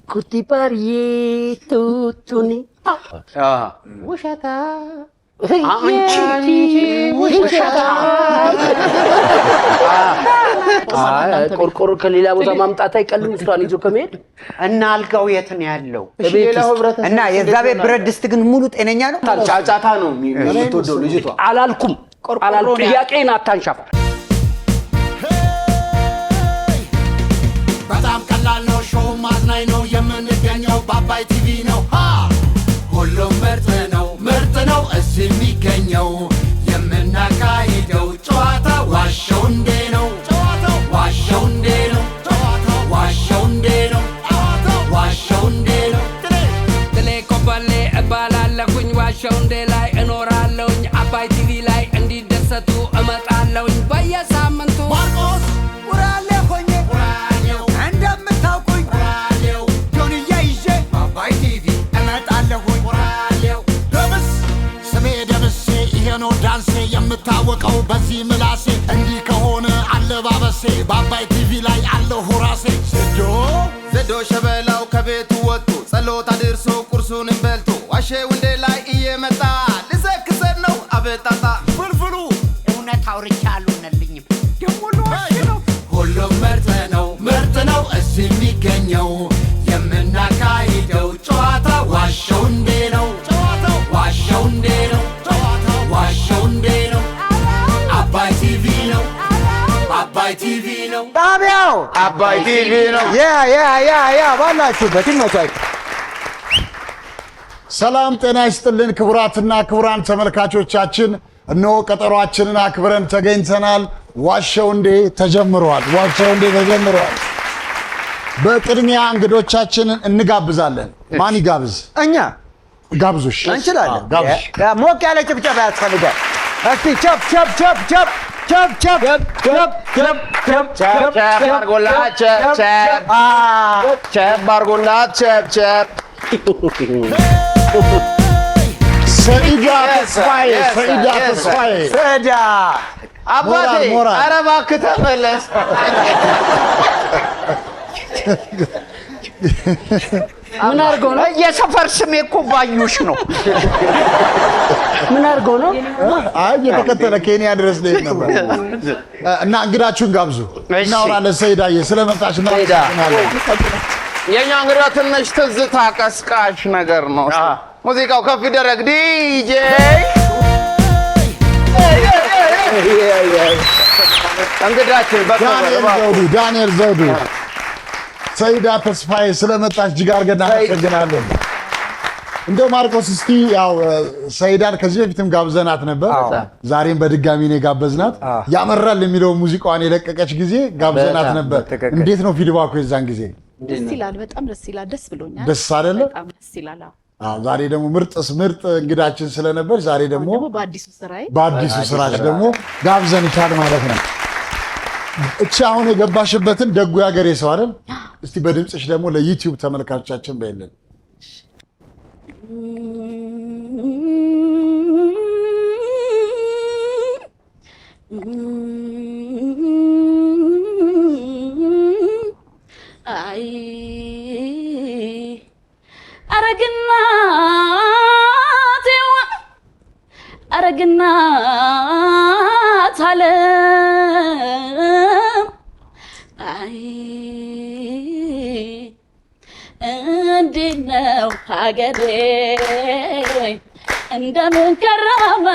ኩቲፓሪዬ ቱቱኒ ውሸታ ቆርቆሮ ከሌላ ቦታ ማምጣት አይቀልም እሷን ይዞ ከመሄድ እና አልጋው የት ነው ያለው እና የእግዚአብሔር ብረት ድስት ግን ሙሉ ጤነኛ ነው ጫጫታ ነው የምትወደው ልጅቷ አላልኩም ጥያቄን አታንሻፋ በጣም ቀላል ነው ሾው ማዝናኝ ነው የምንገኘው በአባይ ቲቪ ነው ሁሉም ምርጥ ነው እዚህ የሚገኘው የምናካሂደው ጨዋታ ዋሸው እንዴ ነው ዋሸው እንዴ ነው ዋሸው እንዴ ነው ዋሸው እንዴ ነው ትሌ ኮበሌ እባላለሁኝ ዋሸው እንዴ ላይ እኖራለሁኝ አባይ ቲቪ ላይ እንዲደሰቱ እመጣለሁኝ በየሳምንቱ ማርቆስ ውራሌ ሆኜ እንደምታውቁኝ ጆንያ ይዤ በአባይ ቲቪ እመጣለሁኝ ነው ዳንሴ የምታወቀው በዚህ ምላሴ እንዲህ ከሆነ አለባበሴ በአባይ ቲቪ ላይ አለሁ ራሴ ዘዶ ሸበላው ከቤቱ ወጥቶ ጸሎት አድርሶ ቁርሱን በልቶ ዋሸው እንዴ ላይ እየመጣ ልዘክሰን ነው አበጣጣ ፍልፍሉ እውነት አውርቻ አልሆነልኝም ደሞ ለዋሽ ነው ሁሉም ምርጥ ነው እዚህ የሚገኘው የምናካሂደው ጨዋታ ዋሸው እንዴ ነው ዋሸው እንዴ ነው ዋሸው እንዴ ነው አባይ ቲቪ ነው አባይ ቲቪ ነው ጣቢያው አባይ ቲቪ ነው ያ ባላችሁበት ይመቻችሁ ሰላም ጤና ይስጥልን ክቡራትና ክቡራን ተመልካቾቻችን እነሆ ቀጠሯችንን አክብረን ተገኝተናል ዋሸው እንዴ ተጀምሯል በቅድሚያ እንግዶቻችንን እንጋብዛለን ማን ይጋብዝ እኛ ጋብዙሽ እንችላለን ጋብዙሽ ሞቅ ያለ ጭብጨባ ያስፈልጋል እስቲ ቸፕ ቸፕ ቸፕ ቸፕ ቸፕ ቸፕ ቸፕ ቸፕ ቸፕ ቸፕ አርጎላ ቸፕ አርጎላ ቸፕ ሰኢዳ ተስፋዬ ሰዳ አባቴ ኧረ እባክህ ተመለስ ምን አርገው ነው የሰፈር ስሜ እኮ ባዩሽ ነው ምን አርገው ነው አይ የተከተለ ኬንያ ድረስ ነው ነበር እና እንግዳችሁን ጋብዙ እናወራለን ሰኢዳዬ ስለመጣሽ ነው የኛ እንግዳ ትንሽ ትዝታ ቀስቃሽ ነገር ነው ሙዚቃው ከፍ ይደረግ ዲጄ እንግዳችን ዳንኤል ዘውዱ ሰኢዳ ተስፋዬ ስለመጣች እጅግ አድርገን እናመሰግናለን እንደው ማርቆስ እስቲ ያው ሰኢዳን ከዚህ በፊትም ጋብዘናት ነበር ዛሬም በድጋሚ ነው ጋበዝናት ያመራል የሚለው ሙዚቃዋን የለቀቀች ጊዜ ጋብዘናት ነበር እንዴት ነው ፊድባኩ የዛን ጊዜ ደስ ይላል በጣም ደስ ይላል ደስ ብሎኛል ደስ አይደለ በጣም ደስ ይላል ዛሬ ደግሞ ምርጥ እንግዳችን ስለነበር ዛሬ ደግሞ በአዲሱ ስራሽ ደግሞ ጋብዘን ይቻል ማለት ነው እቺ አሁን የገባሽበትን ደጉ ያገሬ ሰው አይደል እስቲ በድምጽሽ ደግሞ ለዩቲዩብ ተመልካቾቻችን በእልን አይ አረግና ታለ አይ እንዴት ነው ሀገሬ እንደምን ከረመ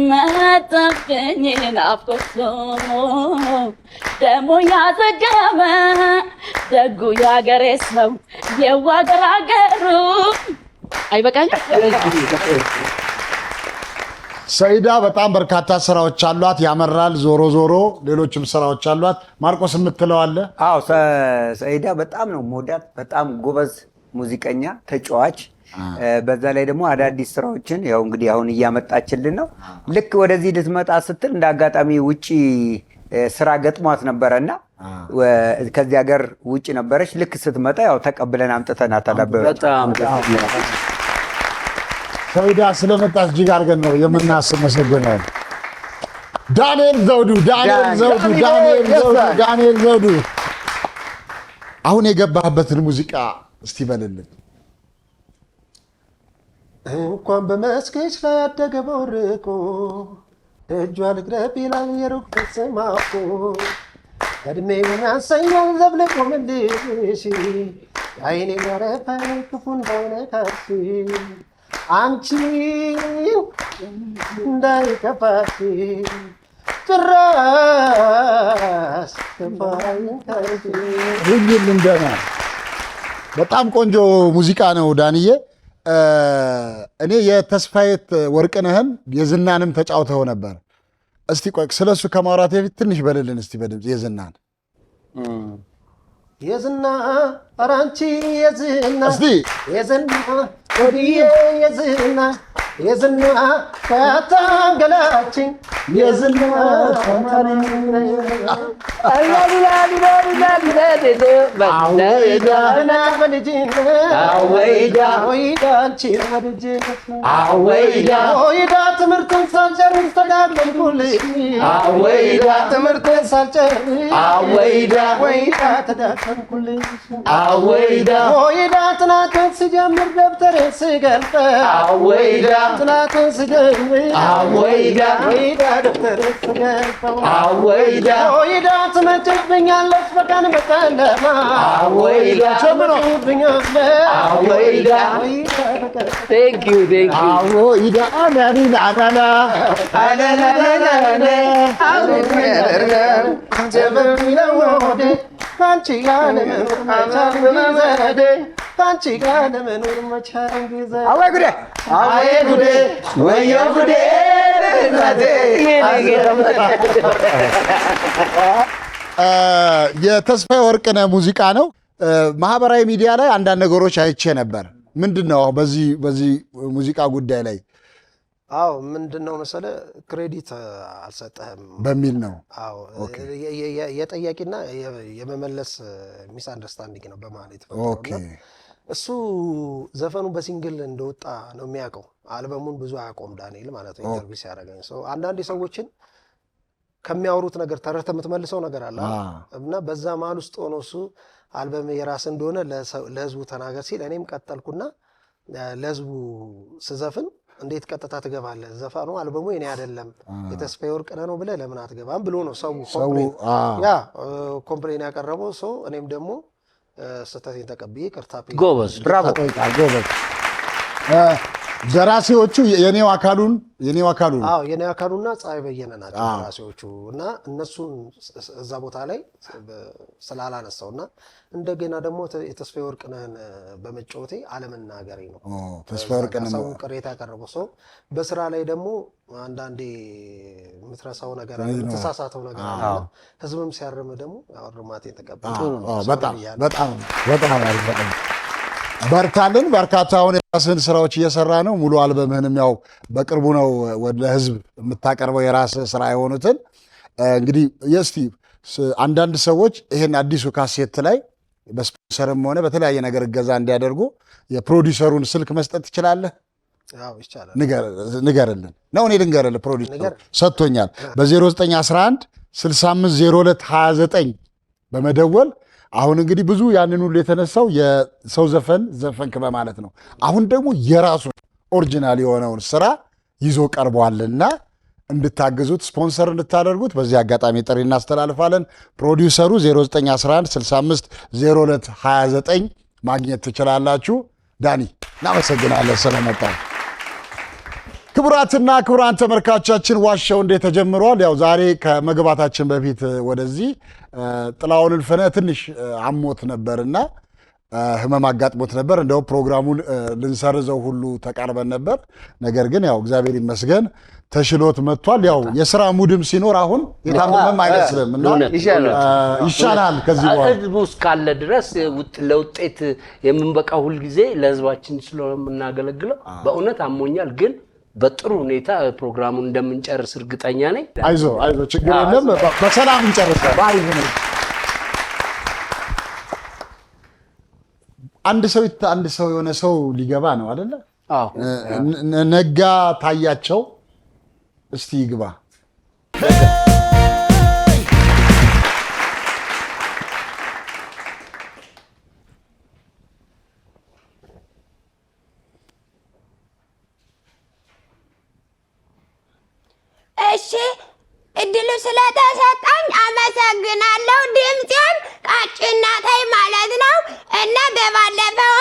መጣብኝ ናፍቆቱ ደሞ ያዘገመ ደጉ ያገሬ ሰው የዋገር አገሩ አይበቃኝ ሰኢዳ በጣም በርካታ ስራዎች አሏት ያመራል ዞሮ ሌሎችም ስራዎች አሏት ማርቆስ የምትለው አለ አዎ ሰኢዳ በጣም ነው ሞዳት በጣም ጎበዝ ሙዚቀኛ ተጫዋች በዛ ላይ ደግሞ አዳዲስ ስራዎችን ያው እንግዲህ አሁን እያመጣችልን ነው ልክ ወደዚህ ልትመጣ ስትል እንዳጋጣሚ ውጪ ስራ ገጥሟት ነበርና ከዚህ ሀገር ውጪ ነበረች ልክ ስትመጣ ያው ተቀብለን አምጥተናታል በጣም ሰኢዳ ስለመጣች እጅግ አድርገን ነው የምናመሰግነው ዳንኤል ዘውዱ አሁን የገባህበትን ሙዚቃ እስቲ በልልን። እንኳን በመስገች ላይ ያደገ በወርቆ እጇ ልግረብ ይላል የሩቅ ተሰማኮ እድሜውን ያንሰኛል ዘብልቆ ምልሽ የአይኔ ያረፈ ክፉ እንዳይነካሽ አንቺ እንዳይከፋሽ ጭራሽ ከፋይንካሽ ሁሉም እንደና በጣም ቆንጆ ሙዚቃ ነው ዳንዬ። እኔ የተስፋዬ ወርቅነህን የዝናንም ተጫውተው ነበር። እስቲ ቆይ ስለሱ ከማውራት በፊት ትንሽ በልልን እስቲ በድምጽ የዝናን የዝና አራንቺ የዝና እስቲ የዝና ወዲዬ የዝና የዝና ካታንገላችን የዝና ትምህርትን ሳልጨርስ ተጋለልኩልሽ ትምህርትን ሳልጨርስ ተዳከምኩልሽ ጥናትን ስጀምር ደብተሬ ስገልጠው ጥናትን ስጀምር ደብተሬ ስገልጠው ትመጭብኛለች በቀን በጨለማ ካንቺ ጋር ለመኖር መቻል ጊዜ አወይ ጉዴ አወይ ጉዴ ወዮ ጉዴ የተስፋዬ ወርቅነህ ሙዚቃ ነው። ማህበራዊ ሚዲያ ላይ አንዳንድ ነገሮች አይቼ ነበር። ምንድነው በዚህ ሙዚቃ ጉዳይ ላይ? አዎ ምንድነው መሰለ ክሬዲት አልሰጠህም በሚል ነው። አዎ የጠያቂና የመመለስ ሚስ አንደርስታንዲንግ ነው በማለት ኦኬ። እሱ ዘፈኑ በሲንግል እንደወጣ ነው የሚያውቀው። አልበሙን ብዙ አያውቀውም ዳንኤል ማለት ነው። ኢንተርቪው ሲያደርገኝ አንዳንድ ሰዎችን ከሚያወሩት ነገር ተረተ የምትመልሰው ነገር አለ እና በዛ መሀል ውስጥ ሆኖ እሱ አልበም የራስ እንደሆነ ለህዝቡ ተናገር ሲል እኔም ቀጠልኩና ለህዝቡ ስዘፍን እንዴት ቀጥታ ትገባለህ? ዘፋኑ አልበሙ የኔ አይደለም የተስፋዬ ወርቅነህ ነው ብለህ ለምን አትገባም ብሎ ነው ሰው ኮምፕሌን ያቀረበው ሰው። እኔም ደግሞ ስህተቴን ተቀብዬ ቅርታ ጎበዝ ብራቮ ጎበዝ። ደራሲዎቹ የኔው አካሉን አዎ የኔው አካሉና ፀሐይ በየነ ናቸው ደራሲዎቹ እና እነሱን እዛ ቦታ ላይ ስላላነሳውና እንደገና ደግሞ የተስፋዬ ወርቅነህን በመጫወቴ አለመናገሬ ነው። ተስፋዬ ወርቅነህ ሰው ቅሬታ ያቀረበው ሰው በስራ ላይ ደግሞ አንዳንዴ የምትረሳው ነገር አለ፣ የምትሳሳተው ነገር አለ። ህዝብም ሲያርም ደግሞ እርማቴን ተቀበል። በጣም በርታልን። በርካታውን የራስህን ስራዎች እየሰራ ነው። ሙሉ አልበምህንም ያው በቅርቡ ነው ወደ ህዝብ የምታቀርበው የራስህ ስራ የሆኑትን እንግዲህ እስቲ አንዳንድ ሰዎች ይሄን አዲሱ ካሴት ላይ በስፖንሰርም ሆነ በተለያየ ነገር እገዛ እንዲያደርጉ የፕሮዲውሰሩን ስልክ መስጠት ትችላለህ? አዎ ይቻላል። ንገርልን ነው። እኔ ልንገርልህ፣ ፕሮዲውሰሩ ሰጥቶኛል። በ0911 6502 29 በመደወል አሁን እንግዲህ ብዙ ያንን ሁሉ የተነሳው የሰው ዘፈንክ በማለት ነው። አሁን ደግሞ የራሱ ኦሪጂናል የሆነውን ስራ ይዞ ቀርቧልና እንድታግዙት ስፖንሰር እንድታደርጉት በዚህ አጋጣሚ ጥሪ እናስተላልፋለን። ፕሮዲውሰሩ 0911 6502 29 ማግኘት ትችላላችሁ። ዳኒ እናመሰግናለን ስለመጣ። ክቡራትና ክቡራን ተመልካቾቻችን ዋሻው እንዴት ተጀምሯል። ያው ዛሬ ከመግባታችን በፊት ወደዚህ ጥላውን እልፍነህ ትንሽ አሞት ነበርና ህመም አጋጥሞት ነበር። እንደው ፕሮግራሙን ልንሰርዘው ሁሉ ተቃርበን ነበር። ነገር ግን ያው እግዚአብሔር ይመስገን ተሽሎት መጥቷል። ያው የሥራ ሙድም ሲኖር አሁን የታመመም አይመስልም እና ይሻላል። ከዚህ በኋላ ህዝቡ እስካለ ድረስ ለውጤት የምንበቃው ሁል ጊዜ ለህዝባችን ስለሆነ የምናገለግለው በእውነት አሞኛል ግን በጥሩ ሁኔታ ፕሮግራሙን እንደምንጨርስ እርግጠኛ ነኝ። አይዞ ችግር የለም፣ በሰላም እንጨርሳለን። አንድ ሰው የሆነ ሰው ሊገባ ነው አይደለ? አዎ ነጋ ታያቸው እስቲ ይግባ። እድሉ ስለተሰጠኝ አመሰግናለሁ። ድምፄም ቀጭን ናት ማለት ነው እና በባለፈው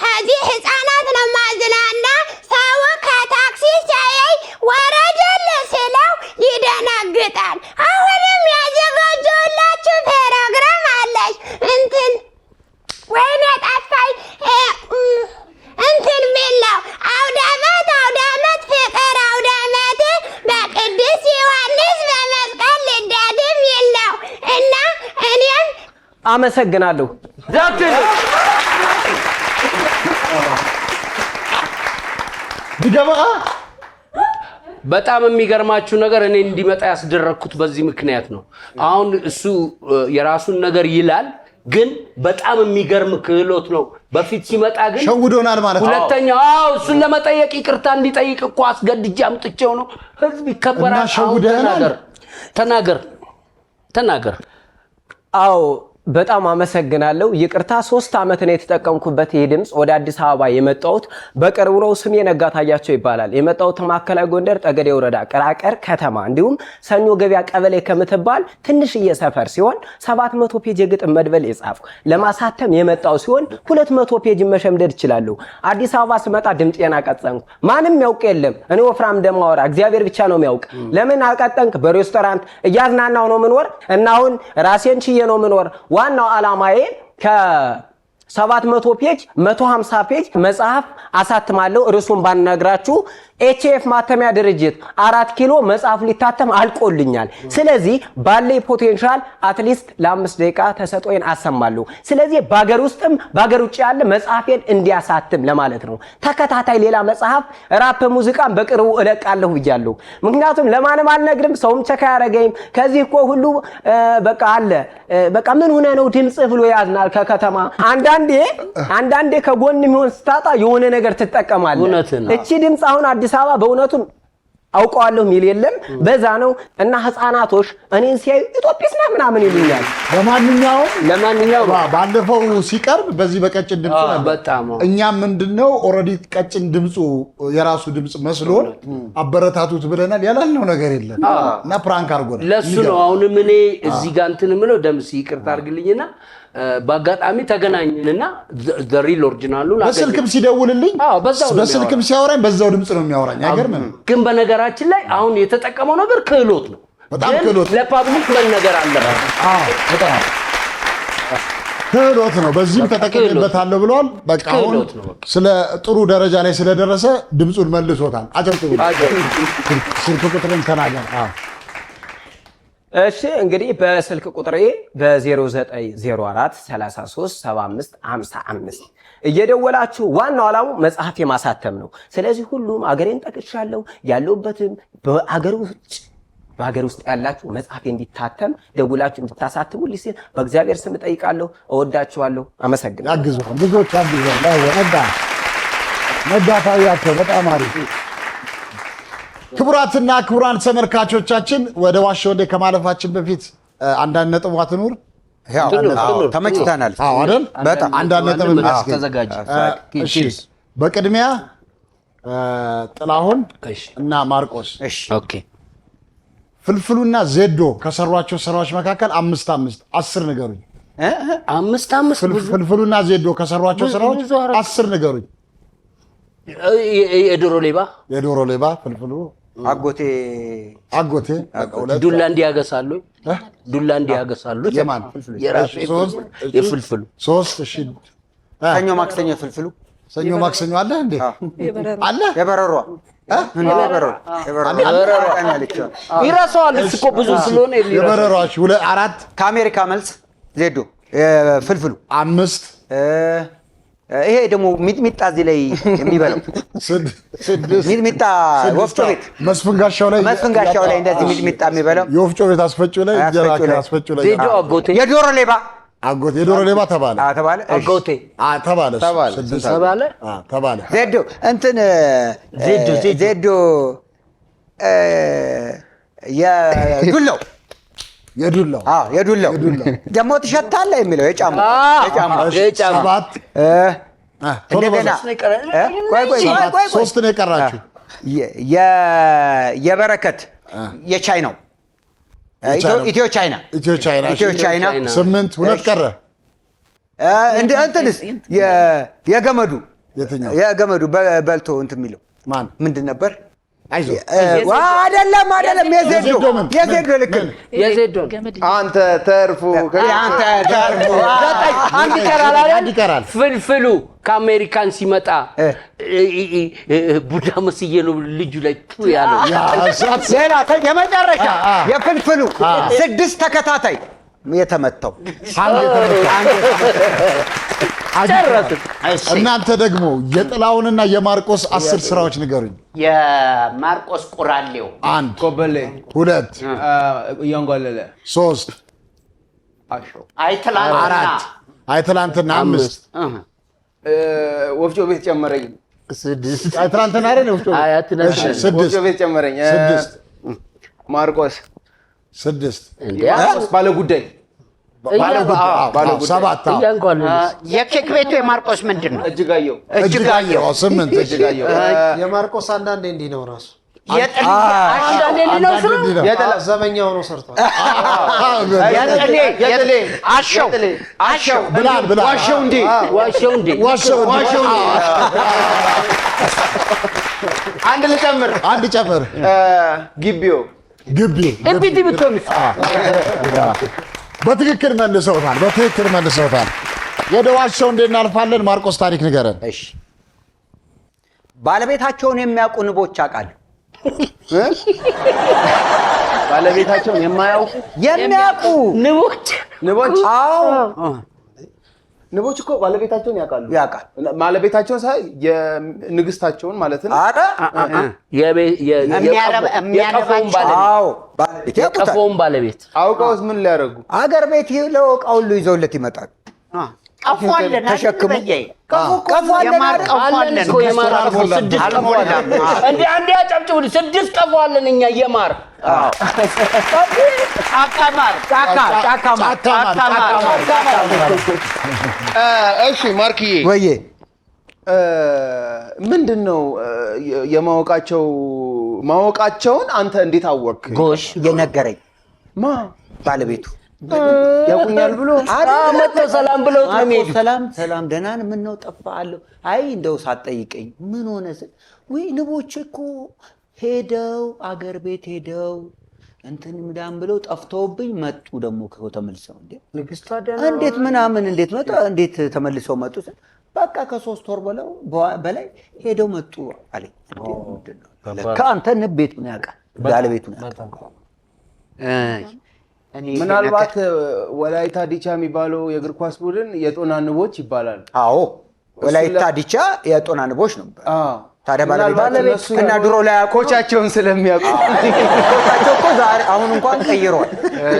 ከዚህ ህፃናት ነው ማዝናና ሰው ከታክሲ ሲያየኝ ወረደል ስለው ይደነግጣል። አሁንም ያዘጋጀሁላችሁ ፕሮግራም አለች። ወይኔ ጠፋኝ። ሚለው አውደ ዓመት ፍቅር አውደ ዓመት በቅዱስ ዮሐንስ በመስቀል ልደትም ይለው እና እኔም አመሰግናለሁ። በጣም የሚገርማችሁ ነገር እኔ እንዲመጣ ያስደረኩት በዚህ ምክንያት ነው። አሁን እሱ የራሱን ነገር ይላል ግን በጣም የሚገርም ክህሎት ነው። በፊት ሲመጣ ግን ሸውዶናል ማለት ነው። ሁለተኛው እሱን ለመጠየቅ ይቅርታ እንዲጠይቅ እኮ አስገድጄ አምጥቼው ነው። ህዝብ ይከበራል። ተናገር። አዎ በጣም አመሰግናለሁ። ይቅርታ 3 ዓመት ነው የተጠቀምኩበት ይሄ ድምጽ። ወደ አዲስ አበባ የመጣሁት በቅርቡ ነው። ስሜ ነጋታያቸው ይባላል። የመጣሁት ማዕከላዊ ጎንደር ጠገዴ ወረዳ ቅራቀር ከተማ እንዲሁም ሰኞ ገበያ ቀበሌ ከምትባል ትንሽዬ ሰፈር ሲሆን 700 ፔጅ የግጥም መድበል የጻፍኩ ለማሳተም የመጣው ሲሆን 200 ፔጅ መሸምደድ እችላለሁ። አዲስ አበባ ስመጣ ድምጤን አቀጠንኩ። ማንም ያውቅ የለም እኔ ወፍራም እንደማወራ እግዚአብሔር ብቻ ነው የሚያውቅ። ለምን አቀጠንክ? በሬስቶራንት እያዝናናው ነው ምንወር እና አሁን ራሴን ችዬ ነው ምንወር። ዋናው ዓላማዬ ከ700 ፔጅ 150 ፔጅ መጽሐፍ አሳትማለሁ። ርዕሱን ባንነግራችሁ ኤችኤፍ ማተሚያ ድርጅት 4 ኪሎ መጽሐፍ ሊታተም አልቆልኛል። ስለዚህ ባለኝ ፖቴንሻል አትሊስት ለ5 ደቂቃ ተሰጥኦን አሰማለሁ። ስለዚህ ባገር ውስጥም ባገር ውጭ ያለ መጽሐፌን እንዲያሳትም ለማለት ነው። ተከታታይ ሌላ መጽሐፍ ራፕ ሙዚቃን በቅርቡ እለቃለሁ ብያለሁ። ምክንያቱም ለማንም አልነግርም፣ ሰውም ቸካ ያረገኝም። ከዚህ እኮ ሁሉ በቃ አለ በቃ ምን ሆነ ነው ድምጽ ብሎ ያዝናል ከከተማ። አንዳንዴ ከጎን የሚሆን ስታጣ የሆነ ነገር ትጠቀማለህ። እቺ ድምጽ አሁን አዲስ አበባ በእውነቱ አውቀዋለሁ ሚል የለም። በዛ ነው እና ህፃናቶች እኔን ሲያዩ ኢትዮጵያስ ምናምን ይሉኛል። ለማንኛውም ባለፈው ሲቀርብ በዚህ በቀጭን ድምጽ በጣም እኛም ምንድነው ኦሬዲ ቀጭን ድምጹ የራሱ ድምጽ መስሎን አበረታቱት ብለናል። ያላልነው ነገር የለም እና ፕራንክ አድርጎናል። ለሱ ነው አሁንም እኔ እዚህ ጋር እንትን ምለው ደምስ ይቅርታ አድርግልኝና በአጋጣሚ ተገናኝንና ዘሪል ኦሪጂናሉን በስልክም ሲደውልልኝ በስልክም ሲያወራኝ በዛው ድምጽ ነው የሚያወራኝ። አይገርምም? ግን በነገራችን ላይ አሁን የተጠቀመው ነገር ክህሎት ነው። በጣም ክህሎት ለፓብሊክ መነገር አለበት። በጣም ክህሎት ነው። በዚህም ተጠቅሜበታለሁ ብለዋል። በቃ አሁን ስለ ጥሩ ደረጃ ላይ ስለደረሰ ድምጹን መልሶታል። አጨብጭቡ። ስልክ ቁጥርን ተናገር። እሺ እንግዲህ በስልክ ቁጥሬ በ0904 33 75 55 እየደወላችሁ ዋናው ዓላማው መጽሐፍ የማሳተም ነው። ስለዚህ ሁሉም አገሬን ጠቅሻለሁ ያለውበትም በአገር ውስጥ ያላችሁ መጽሐፍ እንዲታተም ደውላችሁ እንድታሳትሙ ልሲል በእግዚአብሔር ስም ጠይቃለሁ። እወዳችኋለሁ። አመሰግናለሁ። ያግዙን ብዙዎች ያግዙን። ነጋታያቸው በጣም አሪፍ። ክቡራትና ክቡራን ተመልካቾቻችን ወደ ዋሻ ወዴ ከማለፋችን በፊት አንዳንድ ነጥቧት ኑር ተመችተናል አይደል? በጣም አንዳንድ ነጥብ ተዘጋጅ። እሺ በቅድሚያ ጥላሁን እና ማርቆስ ኦኬ ፍልፍሉና ዜዶ ከሰሯቸው ስራዎች መካከል 5 ንገሩኝ። 5 ፍልፍሉና ዜዶ ከሰሯቸው ስራዎች 10 ንገሩኝ። የዶሮ ሌባ ፍልፍሉ አጎቴ ዱላ እንዲያገሳሉ የማን የራሱ የፍልፍሉ 3 እሺ ሰኞ ማክሰኞ ፍልፍሉ ሰኞ ማክሰኞ አለ እንዴ? አለ የበረሯ ይረሳዋል እኮ ብዙ ስለሆነ የበረሯች 4 ከአሜሪካ መልስ ዜዶ ፍልፍሉ 5 ይሄ ደግሞ ሚጥሚጣ እዚህ ላይ የሚበላው 6 ሚጥሚጣ ወፍጮ ቤት መስፍን ጋሻው ላይ እንደዚህ ሚጥሚጣ የሚበላው የወፍጮ ቤት አስፈጭው ላይ አስፈጭው ላይ ዜዶ አጎቴ የዶሮ ሌባ ተባለ አጎቴ ተባለ ዜዶ እንትን ዜዶ የዱላው ደግሞ ትሸታለህ የሚለው የጫማ እንደገና ቆይ 3 ነው የቀራችሁ። የበረከት የቻይናው ኢትዮ ቻይና 8 2 ቀረ። እንትንስ የገመዱ የገመዱ በልቶ እንትን የሚለው ማን ምንድን ነበር? አይደለም የዜዶ ልክ አንተ ተርፉ አንድ ይቀራል። ፍልፍሉ ከአሜሪካን ሲመጣ ቡዳ መስዬ ነው ልጁ ላይ ያለው። ሌላ የመጨረሻ የፍልፍሉ 6 ተከታታይ የተመታው እናንተ ደግሞ የጥላውንና የማርቆስ 10 ስራዎች ንገሩኝ። የማርቆስ ቁራሌው 1 ኮበሌ 2 እያንጓለለ 3 አይትላንትና 5 ወፍጮ ቤት ጨመረኝ 6 አይትላንትና አይደል ወፍጮ ቤት ጨመረኝ 6 ማርቆስ 6 ባለ ጉዳይ 7 የኬክ ቤቱ የማርቆስ ምንድን ነው? እጅጋየሁ 8 እጅጋየሁ የማርቆስ አንዳንዴ እንዲህ ነው ራሱ ዘበኛ ሆኖ ሰርቷል። ዋሸው እንዴ አንድ ጨምር ግቢው በትክክል መልሰውታል። ወደ ዋሻው እንዴት እናልፋለን? ማርቆስ ታሪክ ንገረን። እሺ ባለቤታቸውን የሚያውቁ ንቦች አውቃለሁ። ባለቤታቸውን የሚያውቁ ንቦች አዎ ንቦች እኮ ባለቤታቸውን ያውቃሉ። ባለቤታቸውን ሳይ የንግስታቸውን ማለት ነው። የቀፎውን ባለቤት አውቀውስ ምን ሊያደርጉ አገር ቤት ለውቃ ሁሉ ይዘውለት ይመጣል። ተሸክሙ አንዴ አጨብጭቡ። 6 ቀፎ አለን እኛ የማር እሺ ማርክዬ ወዬ ምንድነው ማወቃቸውን አንተ እንዴት አወቅ? ጎሽ የነገረኝ ባለቤቱ ያቁኛል ብሎ መጥቶ ሰላም ብለው ነው የሚሄዱት። ሰላም ደህና ነህ? ምን ነው ጠፋለሁ? አይ እንደው ሳትጠይቀኝ ምን ሆነ ስል ወይ ንቦች እኮ ሄደው አገር ቤት ሄደው እንትን ምዳም ብለው ጠፍተውብኝ መጡ። ደግሞ ተመልሰው እንዴት ምናምን እንዴት መጣ እንዴት ተመልሰው መጡ? በቃ ከ3 ወር በላይ ሄደው መጡ አለኝ። ከአንተ ንብ ቤት ምን ያውቃል? ባለቤቱ ነው ያውቃል። ምናልባት ወላይታ ዲቻ የሚባለው የእግር ኳስ ቡድን የጦና ንቦች ይባላል። አዎ ወላይታ ዲቻ የጦና ንቦች ነው። ታዲያ ባለቤት እና ድሮ ላይ ኮቻቸውን ስለሚያውቁ ኮቻቸው እኮ ዛሬ አሁን እንኳን ቀይሯል።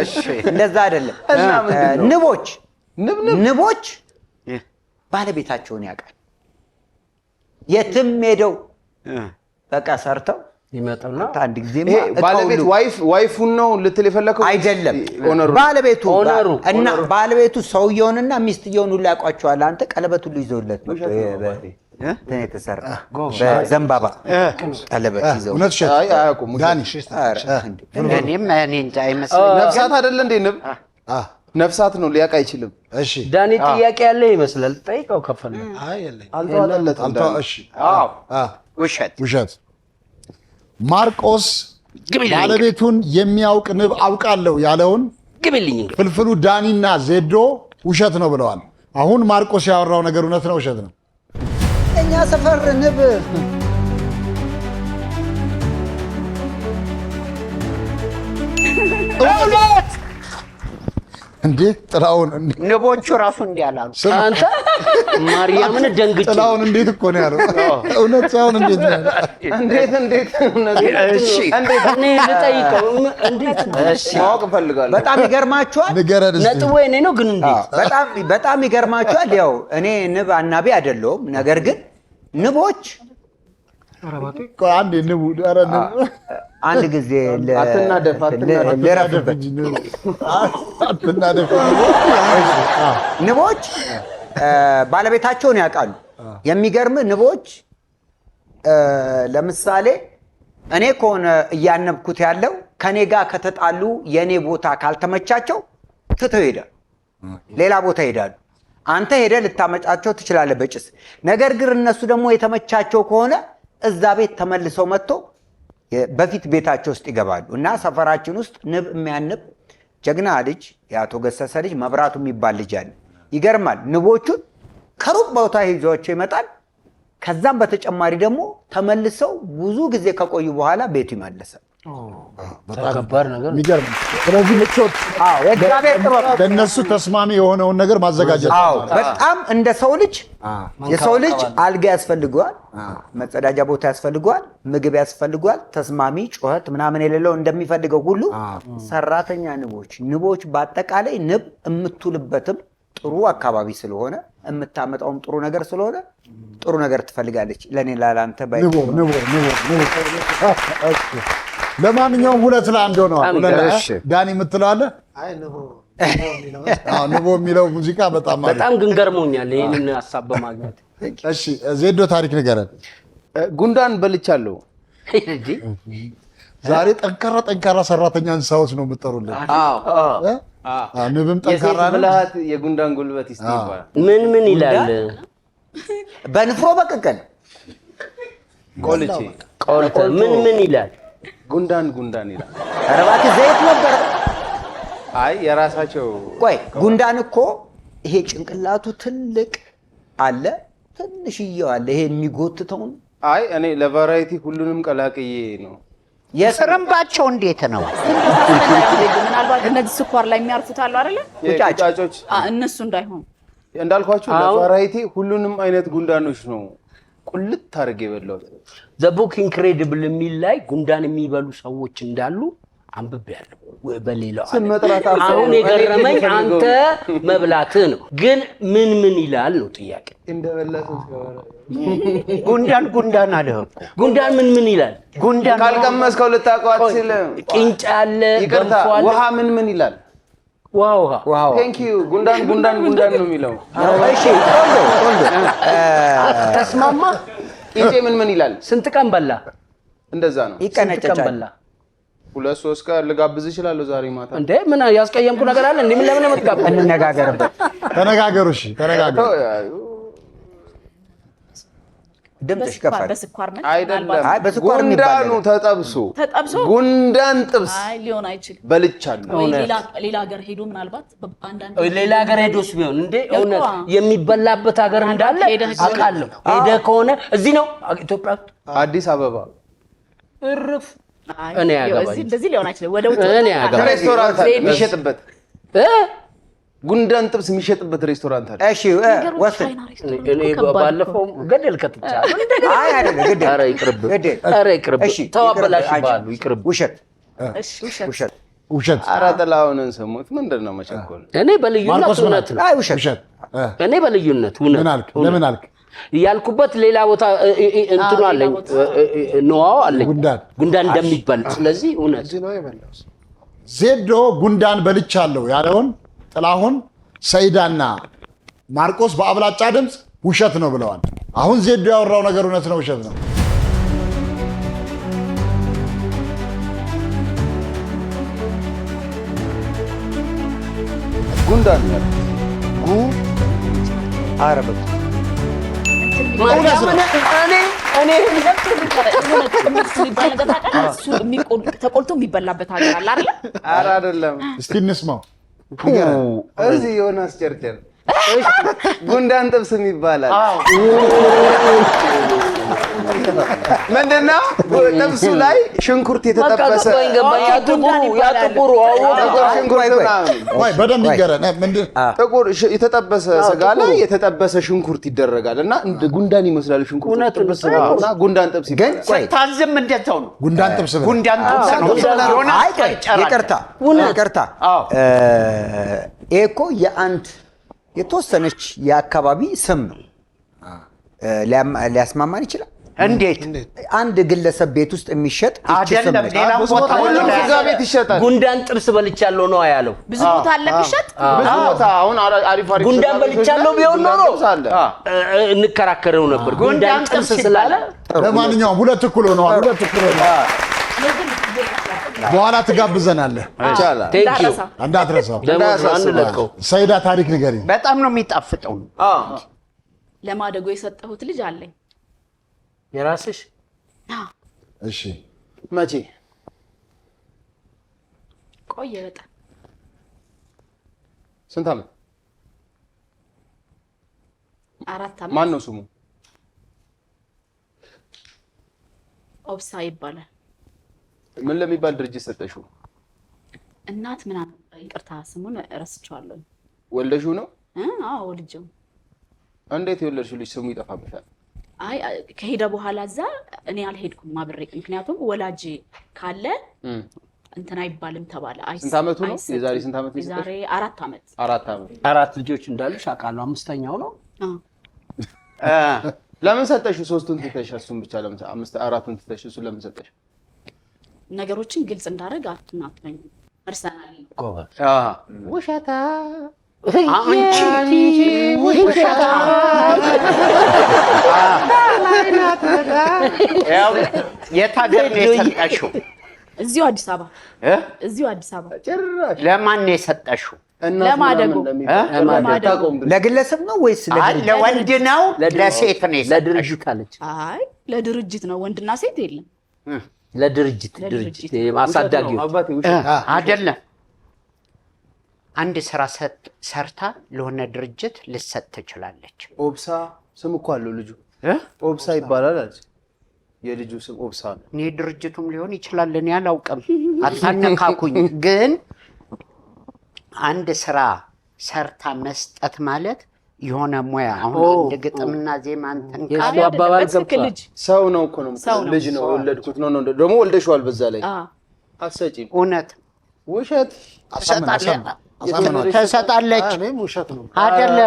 እሺ እንደዛ አይደለም። ንቦች ባለቤታቸውን ያውቃል። የትም ሄደው በቃ ሰርተው ይመጣና አንድ ጊዜ ባለቤት ዋይፉን ነው ልትል የፈለከው? አይደለም ባለቤቱ እና ባለቤቱ ሰውየውንና ሚስትየውን ሁሉ ያውቋቸዋል። አንተ ቀለበት ሁሉ ይዘውለት ነው የተሰራ በዘንባባ ቀለበት ይዘው ነፍሳት አይደለ እንዴ? ንብ ነፍሳት ነው ሊያውቅ አይችልም። እሺ ዳኒ ጥያቄ ያለ ይመስላል። ጠይቀው ከፈለ ውሸት ማርቆስ ባለቤቱን የሚያውቅ ንብ አውቃለሁ ያለውን ፍልፍሉ ዳኒና ዜዶ ውሸት ነው ብለዋል። አሁን ማርቆስ ያወራው ነገር እውነት ነው ውሸት ነው? እኛ ሰፈር ንብ እንዴ ጥላውን ንቦቹ ራሱ እንዲያላሉ አንተ ማርያምን ደንግጬ ጥላውን እንዴት እኮ ነው ያለው? እውነት ሳይሆን እንዴት ነው? እሺ እኔ ልጠይቀው እንዴት? እሺ ማወቅ እፈልጋለሁ። በጣም ይገርማችኋል። ነጥቡ የኔ ነው ግን እንዴት? በጣም ይገርማችኋል። ያው እኔ ንብ አናቢ አይደለሁም። ነገር ግን ንቦች አንድ ጊዜ ንቦች ባለቤታቸውን ያውቃሉ። የሚገርም ንቦች ለምሳሌ እኔ ከሆነ እያነብኩት ያለው ከኔ ጋር ከተጣሉ የኔ ቦታ ካልተመቻቸው ትተው ይሄዳሉ፣ ሌላ ቦታ ይሄዳሉ። አንተ ሄደህ ልታመጫቸው ትችላለህ በጭስ። ነገር ግን እነሱ ደግሞ የተመቻቸው ከሆነ እዛ ቤት ተመልሰው መጥቶ በፊት ቤታቸው ውስጥ ይገባሉ። እና ሰፈራችን ውስጥ ንብ የሚያንብ ጀግና ልጅ የአቶ ገሰሰ ልጅ መብራቱ የሚባል ልጅ አለ። ይገርማል። ንቦቹን ከሩቅ ቦታ ይዟቸው ይመጣል። ከዛም በተጨማሪ ደግሞ ተመልሰው ብዙ ጊዜ ከቆዩ በኋላ ቤቱ ይመለሳል። ከባድ ነገር የሚገርም። ስለዚህ ምቾት ለእነሱ ተስማሚ የሆነውን ነገር ማዘጋጀት። በጣም እንደ ሰው ልጅ የሰው ልጅ አልጋ ያስፈልገዋል፣ መጸዳጃ ቦታ ያስፈልገዋል፣ ምግብ ያስፈልገዋል፣ ተስማሚ ጩኸት ምናምን የሌለው እንደሚፈልገው ሁሉ ሰራተኛ ንቦች በአጠቃላይ ንብ የምትውልበትም ጥሩ አካባቢ ስለሆነ የምታመጣውም ጥሩ ነገር ስለሆነ ጥሩ ነገር ትፈልጋለች። ለኔ ላላንተ ባይ ለማንኛውም 2-1 ሆነዋል። ዳኒ የምትለው አለ? ንቦ የሚለው ሙዚቃ በጣም ግን ገርሞኛል ይሄንን ሐሳብ በማግኘት። እሺ ዜዶ ታሪክ ንገረን። ጉንዳን በልቻለሁ። ዛሬ ጠንካራ ሰራተኛ እንስሳዎች ነው የምትጠሩልን። ንብም ጠንካራ ነው። ብልሃት የጉንዳን ጉልበት ይባላል። ምን ይላል? በንፍሮ በቅቅል ቆልቼ ምን ይላል? ጉንዳን ይላል። ኧረ እባክህ ዘይት ነበር። አይ የራሳቸው። ቆይ ጉንዳን እኮ ይሄ ጭንቅላቱ ትልቅ አለ፣ ትንሽዬው አለ። ይሄ የሚጎትተውን አይ እኔ ለቫራይቲ ሁሉንም ቀላቅዬ ነው። የስርምባቸው እንዴት ነው? ምናልባት እነዚህ ስኳር ላይ የሚያርፉት አሉ አይደለ? ቁጫጮች እነሱ እንዳይሆን እንዳልኳችሁ ለቫራይቲ ሁሉንም አይነት ጉንዳኖች ነው ቁልት አድርጌ የበላሁት። ዘ ቡክ ኢንክሬዲብል የሚል ላይ ጉንዳን የሚበሉ ሰዎች እንዳሉ አንብቤያለሁ። በሌላው አሁን የገረመኝ አንተ መብላትህ ነው። ግን ምን ይላል ነው ጥያቄ። እንደበላሰው ጉንዳን አለ እኮ። ጉንዳን ምን ይላል? ጉንዳን ካልቀመስከው ልታውቀው አትችልም። ቅንጫ አለ፣ ይቅርታ። ውሃ ምን ይላል? ውሃ ቴንክ ዩ። ጉንዳን ነው የሚለው። እሺ ተስማማ። ቅንጬ ምን ይላል? ስንት ቀን በላ? እንደዛ ነው። ይቀነጨጫል። 2-3 ቀን ልጋብዝ እችላለሁ ዛሬ ማታ። እንዴ ምን ያስቀየምኩ ነገር አለ? እንዴ ምን ለምን የምትጋብዝ? እንነጋገርበት። ተነጋገሩ። እሺ ተነጋገሩ። ድምፅሽ ከፋል። በስኳር ነው አይደለም። አይ በስኳር ጉንዳኑ ተጠብሶ ጉንዳን ጥብስ አይ ሊሆን አይችልም። በልቻለሁ። ሌላ ሀገር ሄዶ ምናልባት አንዳንድ ሌላ ሀገር ሄዶስ ቢሆን እንዴ እውነት የሚበላበት ሀገር እንዳለ አውቃለሁ። ሄደ ከሆነ እዚህ ነው ኢትዮጵያ፣ አዲስ አበባ እርፍ። እኔ ያገባኝ እንደዚህ ሊሆን አይችልም። ወደ ውጭ እኔ ያገባኝ ሬስቶራንት የሚሸጥበት ጉንዳን ጥብስ የሚሸጥበት ሬስቶራንት አለ። እሺ ወሰን እኔ ባለፈው ገደል ከትቻለሁ። አይ አይደለም ገደል። ኧረ ይቅርብ። እሺ ተዋበላሽ ባሉ ይቅርብ። ውሸት። ኧረ ጥላሁንን ስሙት። ምንድን ነው መቸኮል? እኔ በልዩነት እውነት ነው። አይ ውሸት። እኔ በልዩነት እውነት። ምን አልክ? ለምን አልክ? ያልኩበት ሌላ ቦታ እንትኑ አለኝ፣ ነዋው አለኝ ጉንዳን እንደሚበል። ስለዚህ እውነት ዜዶ ጉንዳን በልቻለሁ ያለውን ጥላሁን፣ ሰይዳና ማርቆስ በአብላጫ ድምፅ ውሸት ነው ብለዋል። አሁን ዜዶ ያወራው ነገር እውነት ነው ውሸት ነው? ጉንዳን ነው። አረበት ተቆልቶ የሚበላበት ሀገር አለ አይደል? ኧረ አይደለም። እስቲ እንስማው። እዚህ ዮናስ ቸርቸር ጉንዳን ጥብስ ይባላል። ምንድነው ጥብሱ ላይ ሽንኩርት የተጠበሰ በደንብ ይገረን። ጥቁር የተጠበሰ ስጋ ላይ የተጠበሰ ሽንኩርት ይደረጋል እና እንደ ጉንዳን ይመስላል ሽንኩርት ጥብስ እና ጉንዳን ጥብስ ይባላል። ታዝም እንደዛው ነው። ጉንዳን ጥብስ ነው። ይቅርታ። ይሄ እኮ የአንድ የተወሰነች የአካባቢ ስም ነው። ሊያስማማን ይችላል። እንዴት አንድ ግለሰብ ቤት ውስጥ የሚሸጥ አይደለም ሌላ ቦታ ሁሉም ስጋ ቤት ይሸጣል ጉንዳን ጥብስ በልቻለሁ ነው ያለው ብዙ ቦታ አለ የሚሸጥ ብዙ ቦታ አሁን አሪፍ ጉንዳን በልቻለሁ ቢሆን ኖሮ እንከራከረው ነበር ጉንዳን ጥብስ ስላለ ለማንኛውም ሁለት እኩል ሆነዋል በኋላ ትጋብዘናለህ ይቻላል ቴንኪው እንዳትረሳው አንለቀው ሰይዳ ታሪክ ንገሪኝ በጣም ነው የሚጣፍጠው ለማደጎ የሰጠሁት ልጅ አለኝ የራስሽ እሺ መቼ ቆየ በጣም ስንት ዓመት 4 ዓመት ማን ነው ስሙ ኦብሳ ይባላል ምን ለሚባል ድርጅት ሰጠሽው እናት ምናምን ይቅርታ ስሙን ረስቼዋለሁ ወልደሽው ነው አዎ ልጅው እንዴት የወለድሽው ልጅ ስሙ ይጠፋብሻል አይ ከሄደ በኋላ እዛ እኔ አልሄድኩም ማብሬ ምክንያቱም ወላጅ ካለ እንትና ይባልም ተባለ ስንት ዓመቱ ነው የዛሬ ስንት ዓመት ነው ዛሬ 4 ዓመት 4 ልጆች እንዳሉሽ አውቃለሁ አምስተኛው ነው ለምን ሰጠሽው ሶስቱን ትተሽ እሱን ብቻ ለምን አራቱን ትተሽ እሱን ለምን ሰጠሽ ነገሮችን ግልጽ እንዳደረግ አትናፈኝ ፐርሰናሊ ውሸታ አንቺ ውሸታ ያው የታገር ነው የሰጠሽው እዚሁ አዲስ አበባ ጭራሽ ለማን ነው የሰጠሽው ለማደጎ ለግለሰብ ነው ወይስ ለወንድ ነው ለሴት ነው ለድርጅት አለች አይ ለድርጅት ነው ወንድና ሴት የለም ለድርጅት ማሳዳጊው አይደለም አንድ ስራ ሰርታ ለሆነ ድርጅት ልሰጥ ትችላለች ኦብሳ ስም እኮ አለው ልጁ ኦብሳ ይባላል አይደል የልጁ ስም ኦብሳ ነው እኔ ድርጅቱም ሊሆን ይችላል እኔ አላውቅም አታነካኩኝ ግን አንድ ስራ ሰርታ መስጠት ማለት የሆነ ሙያ አሁን አንድ ግጥምና ዜማ እንትን ካለ አባባል ገብቷል ሰው ነው እኮ ነው ልጅ ነው ወለድኩት ነው ደግሞ ወልደሽዋል በዛ ላይ አሰጪም እውነት ውሸት ተሰጣለች እኔም ውሸት ነው አይደለ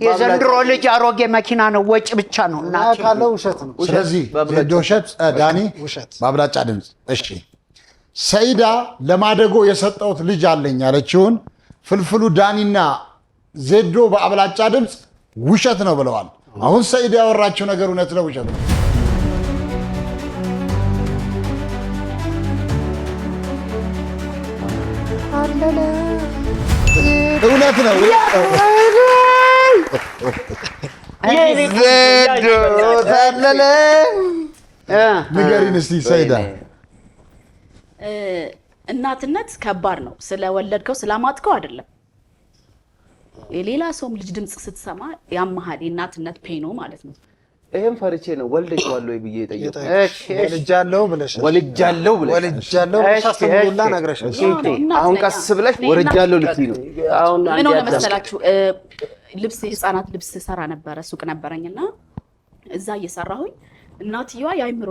የዘንድሮ ልጅ አሮጌ መኪና ነው ወጭ ብቻ ነው እናት ካለው ውሸት ነው ስለዚህ ዶሸት ዳኒ ባብላጫ ድምጽ እሺ ሰይዳ ለማደጎ የሰጠውት ልጅ አለኝ ያለችውን ፍልፍሉ ዳኒና ዜዶ በአብላጫ ድምጽ ውሸት ነው ብለዋል አሁን ሰይዳ ያወራችው ነገር እውነት ነው ውሸት ነው እውነት ነው ዜዶ ታለለ ንገሪን እስቲ ሰይዳ እናትነት ከባድ ነው ስለወለድከው ስላማጥከው አይደለም የሌላ ሰውም ልጅ ድምጽ ስትሰማ ያማሃል የእናትነት ፔኖ ማለት ነው ይሄን ፈርቼ ነው ወልደሽዋል ወይ ብዬ ጠየቁ ወልጃለሁ ብለሽ አስተምሩላ ነግረሻል አሁን ቀስ ብለሽ ወርጃለሁ ልትይ ነው አሁን ምን ሆነ መሰላችሁ ልብስ ህፃናት ልብስ ሰራ ነበር ሱቅ ነበረኝና እዛ እየሰራሁኝ እናትየዋ የአይምሮ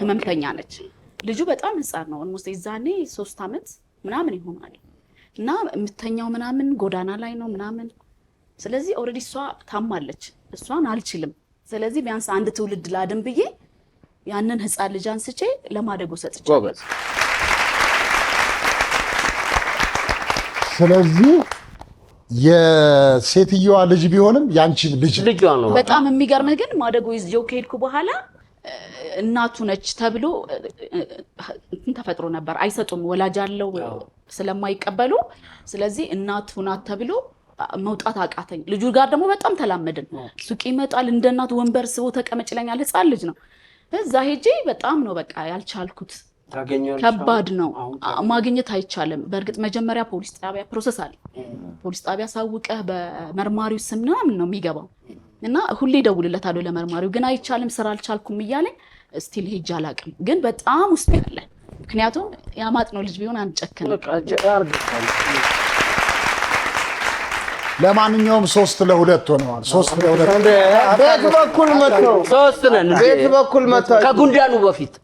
ህመምተኛ ነች ልጁ በጣም ህፃን ነው ኦልሞስት የዛኔ 3 ዓመት ምናምን ይሆናል እና የምተኛው ምናምን ጎዳና ላይ ነው ምናምን ስለዚህ ኦሬዲ እሷ ታማለች እሷን አልችልም ስለዚህ ቢያንስ አንድ ትውልድ ላድን ብዬ ያንን ህፃን ልጅ አንስቼ ለማደጎ ሰጥቻለሁ ስለዚህ የሴትየዋ ልጅ ቢሆንም ያንቺ ልጅ ነው በጣም የሚገርምህ ግን ማደጎ ይዤው ከሄድኩ በኋላ እናቱ ነች ተብሎ እንትን ተፈጥሮ ነበር አይሰጡም ወላጅ አለው ስለማይቀበሉ ስለዚህ እናቱ ናት ተብሎ መውጣት አቃተኝ ልጁ ጋር ደግሞ በጣም ተላመድን ሱቅ ይመጣል እንደ እናቱ ወንበር ስቦ ተቀመጭለኛል ህፃን ልጅ ነው እዛ ሄጄ በጣም ነው በቃ ያልቻልኩት ከባድ ነው ማግኘት አይቻልም በእርግጥ መጀመሪያ ፖሊስ ጣቢያ ፕሮሰስ አለ ፖሊስ ጣቢያ ሳውቀህ በመርማሪው ስም ምናምን ነው የሚገባው እና ሁሌ ደውልለታለሁ ለመርማሪው ግን አይቻልም ስራ አልቻልኩም እያለኝ ስቲል ሄጄ አላቅም ግን በጣም ውስጥ ያለ ምክንያቱም ያማጥ ነው ልጅ ቢሆን አንጨከን ለማንኛውም 3-2 ሆነዋል 3-2 ቤት በኩል መጥቶ 3 ነን ቤት በኩል መጥቶ ከጉንዳኑ በፊት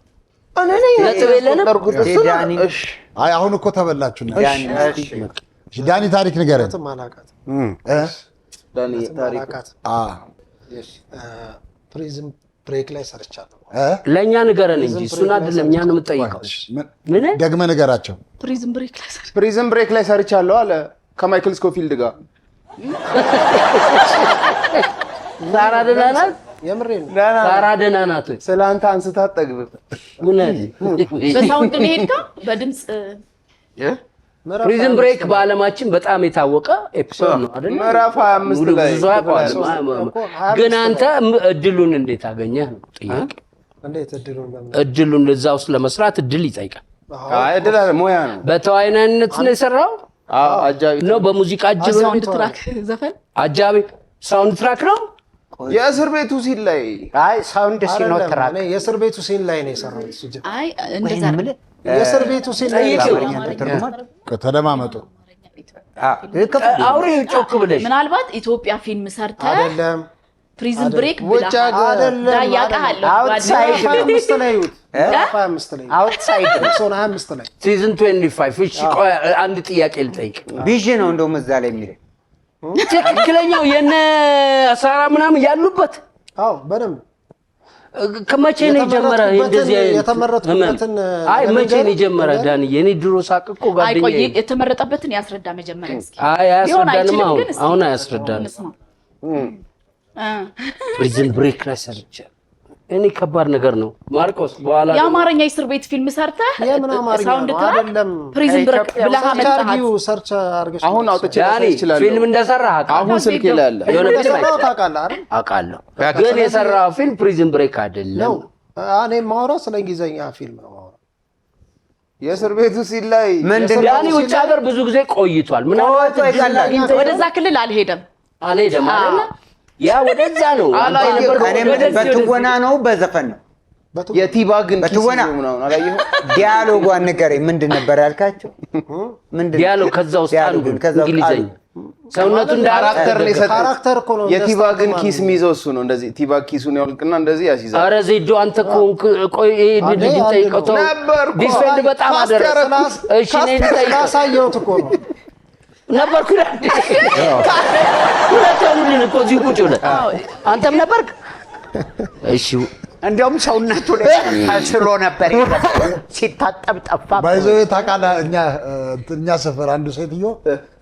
ነጥብ የለንም አይ አሁን እኮ ተበላችሁ ዳኒ ታሪክ ንገረን ዳኒ ታሪክ ፕሪዝም ብሬክ ላይ ሰርቻለሁ። ለእኛ ንገረን እንጂ እሱን አይደለም እኛ ነው የምጠይቀው። ምን ደግመህ ንገራቸው። ፕሪዝን ብሬክ ላይ ሰርቻለሁ አለ ከማይክል ስኮፊልድ ጋር። ሳራ ደህና ናት? የምሬን ሳራ ደህና ናት? ስለአንተ አንስታ አትጠግብም። በሳውንድ ነው ሄድከው በድምጽ ፕሪዝን ብሬክ በዓለማችን በጣም የታወቀ ኤፒሶድ ነው አይደል? ምዕራፍ 25 ላይ ግን አንተ እድሉን እንዴት አገኘህ ነው ጥያቄ። እንዴት እድሉን እዛ ውስጥ ለመስራት እድል ይጠይቃል። አይ እድል ሙያ ነው። በተዋናይነት ነው የሰራው? አጃቢ ነው። በሙዚቃ አጃቢ ሳውንድ ትራክ ዘፈን አጃቢ ሳውንድ ትራክ ነው። የእስር ቤቱ ሲን ላይ አይ ሳውንድ ሲኖ ትራክ የእስር ቤቱ ሲን ላይ ነው የሰራሁት። አይ እንደዛ የእስር ቤቱ ሲን ላይ ተደማመጡ። አውሪ ጮክ ብለሽ ምናልባት ኢትዮጵያ ፊልም ሰርተ አይደለም ፕሪዝን ብሬክ ብቻ ብላ ያቃለው አውትሳይድ 25 ላይ ይሁት 25 ላይ አውትሳይድ ሶና 25 ላይ ሲዝን 25 እሺ ቆይ አንድ ጥያቄ ልጠይቅ። ቢዥ ነው እንደውም እዛ ላይ የሚለው ትክክለኛው የነ ሳራ ምናምን ያሉበት? አዎ በደንብ ከመቼ ነው የጀመረ እንደዚህ የተመረጠበትን? አይ መቼ ነው የጀመረ ዳንዬ? እኔ ድሮ ሳቅ እኮ ጓደኛዬ። አይ ቆይ የተመረጠበትን ያስረዳ መጀመሪያ እስኪ። አይ አያስረዳንም። አሁን አያስረዳንም። ፕሪዝን ብሬክ ላይ ሰርቼ እኔ ከባድ ነገር ነው ማርቆስ። በኋላ የአማርኛ የእስር ቤት ፊልም ሰርተህ ሳውንድ ትራክ አይደለም ፕሪዝን ብሬክ ብለህ አመጣህ። ሰርች አድርገሽ አሁን አውጥቼ ይችላል ፊልም እንደሰራህ አሁን ስልክ ይላል የሆነ ፊልም ታውቃለህ አይደል? አውቃለሁ፣ ግን የሰራው ፊልም ፕሪዝን ብሬክ አይደለም። እኔ ማውራው ስለ እንግሊዘኛ ፊልም ነው ማውራው። የእስር ቤቱ ሲል ላይ ምንድነው ያኔ ውጭ ሀገር ብዙ ጊዜ ቆይቷል። ምን ወደዛ ክልል አልሄደም አይደል? ያ ወደዛ ነው በትወና ነው በዘፈን ነው የቲባግን በትወና ምናምን አላየኸው? ዲያሎጓን ንገረኝ። ምንድን ነበር ያልካቸው? ምንድን ዲያሎግ ከዛ ውስጥ አንዱ እንግሊዘኛ ሰውነቱ እንደ ካራክተር ነው የሰጠው። ካራክተር እኮ ነው። የቲባግን ኪስ የሚይዘው እሱ ነው። እንደዚህ ቲባግ ኪሱን ያውልቅና እንደዚህ ያስይዛል። ኧረ ዜዶ አንተ እኮ ቆይ ልጅ ጠይቀው ነበርኩ ዲፌንድ በጣም አደረሰ። እሺ እኔ ልጠይቀው ካሳየሁት እኮ ነው ነበርኩ። ሁለቱም እኮ እዚህ ቁጭ ብለህ አንተም ነበርክ? እሺ እንደውም ሰውነቱ ላይ ታስሮ ነበር ሲታጠብ ጠፋ። ባይዘው ታውቃለህ፣ እኛ ሰፈር አንዱ ሴትዮ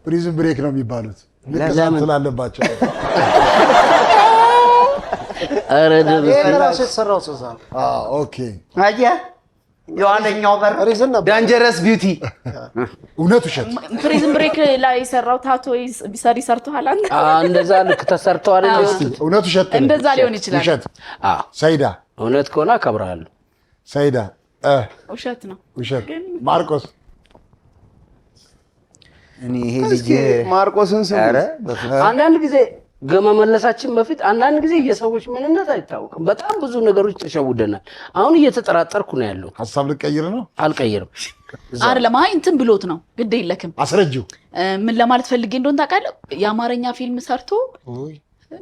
ፕሪዝን ብሬክ ነው የሚባሉት። ልክ ስላለባቸው ኧረ ደብስ ራሱ የተሰራው ሰዛ ነው። ኦኬ አየህ የዋነኛው በር ሪዝን ነበር ዳንጀረስ ቢዩቲ እውነት ውሸት ፕሪዝን ብሬክ ላይ የሰራው ታቶ ቢሰሪ ሰርተዋል። አንተ እንደዛ ልክ ተሰርተዋል። እውነት ውሸት እንደዛ ሊሆን ይችላል። ውሸት ሰይዳ እውነት ከሆነ አከብርሃለሁ። ሰይዳ ውሸት ነው። ውሸት ማርቆስ እኔ ይሄ ልጅ ማርቆስን ስሙ። ኧረ አንዳንድ ጊዜ ከመመለሳችን በፊት አንዳንድ ጊዜ የሰዎች ምንነት አይታወቅም። በጣም ብዙ ነገሮች ተሸውደናል። አሁን እየተጠራጠርኩ ነው ያለው። ሀሳብ ልቀይር ነው? አልቀይርም አይደለም። አይ እንትን ብሎት ነው ግድ የለክም። አስረጂው። ምን ለማለት ፈልጌ እንደሆነ ታውቃለህ? የአማርኛ ፊልም ሰርቶ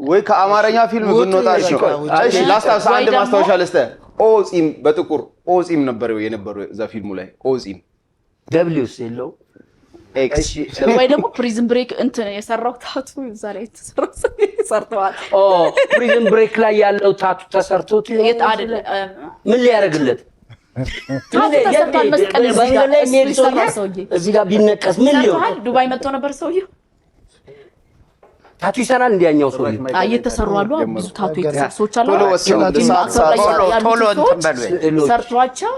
ወይ ከአማርኛ ፊልም ብንወጣ እሺ፣ ላስታውስ። አንድ ማስታወሻ ልስጥህ። ኦጺም በጥቁር ኦጺም ነበር የነበረው እዛ ፊልሙ ላይ ኦጺም ደብሊውስ የለው ኤክስ ወይ ደግሞ ፕሪዝን ብሬክ እንትን የሰራው ታቱ እዛ ላይ ተሰራው ሰርተዋል። ፕሪዝን ብሬክ ላይ ያለው ታቱ ተሰርቶት የት አይደለ? ምን ሊያደርግለት ተሰርቷል። መስቀል እዚህ ጋር ቢነቀስ ምን ሊሆን? ዱባይ መጥቶ ነበር ሰውዬው። ታቱ ይሰራል እንዲያኛው ሰው እየተሰሩ አሉ። ብዙ ታቱ የተሰሩ ሰዎች አሉ። ቶሎ ሰርቷቸው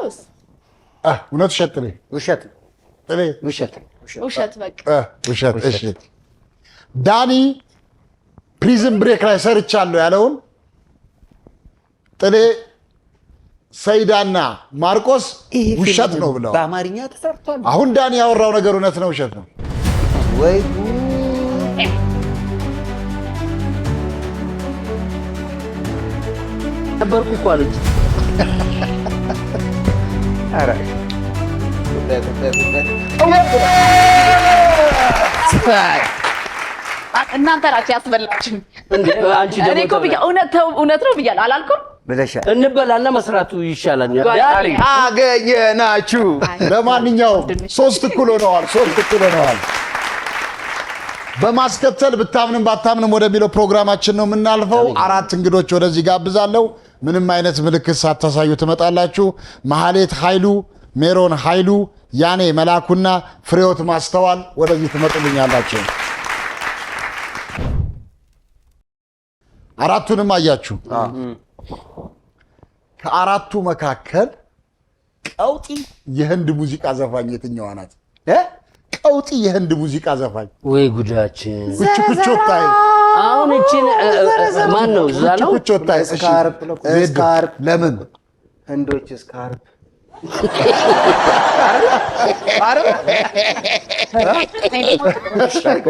እውነት ውሸት ነው? ውሸት ውሸት ውሸት በቃ ውሸት። እሺ ዳኒ ፕሪዝን ብሬክ ላይ ሰርቻለሁ ያለውን ጥሌ፣ ሰይዳና ማርቆስ ውሸት ነው ብለው በአማርኛ ተሰርቷል። አሁን ዳኒ ያወራው ነገር እውነት ነው ውሸት ነው? ወይ ነበርኩ እኮ አለች። ኧረ እናንተ ናችሁ ያስበላችሁ። አንቺ እኔ እኮ እውነት ነው ብያለሁ አላልኩም? ብለሻል። እንበላና መስራቱ ይሻላል። አገኘናችሁ። ለማንኛውም 3 እኩል ሆነዋል። በማስከተል ብታምንም ባታምንም ወደሚለው ፕሮግራማችን ነው የምናልፈው። 4 እንግዶች ወደዚህ ጋብዛለሁ። ምንም አይነት ምልክት ሳታሳዩ ትመጣላችሁ። መሐሌት ኃይሉ፣ ሜሮን ኃይሉ፣ ያኔ መላኩና ፍሬዎት ማስተዋል ወደዚህ ትመጡልኛላችሁ። አራቱንም አያችሁ። ከአራቱ መካከል ቀውጢ የህንድ ሙዚቃ ዘፋኝ የትኛዋ ናት? ቀውጢ የህንድ ሙዚቃ ዘፋኝ ወይ ጉዳችን። ኩችኩቾታይ አሁን እቺን ማን ነው? እዛ ነው ኩችኩቾታይ። ስካርፕ ለምን ህንዶች ስካርፕ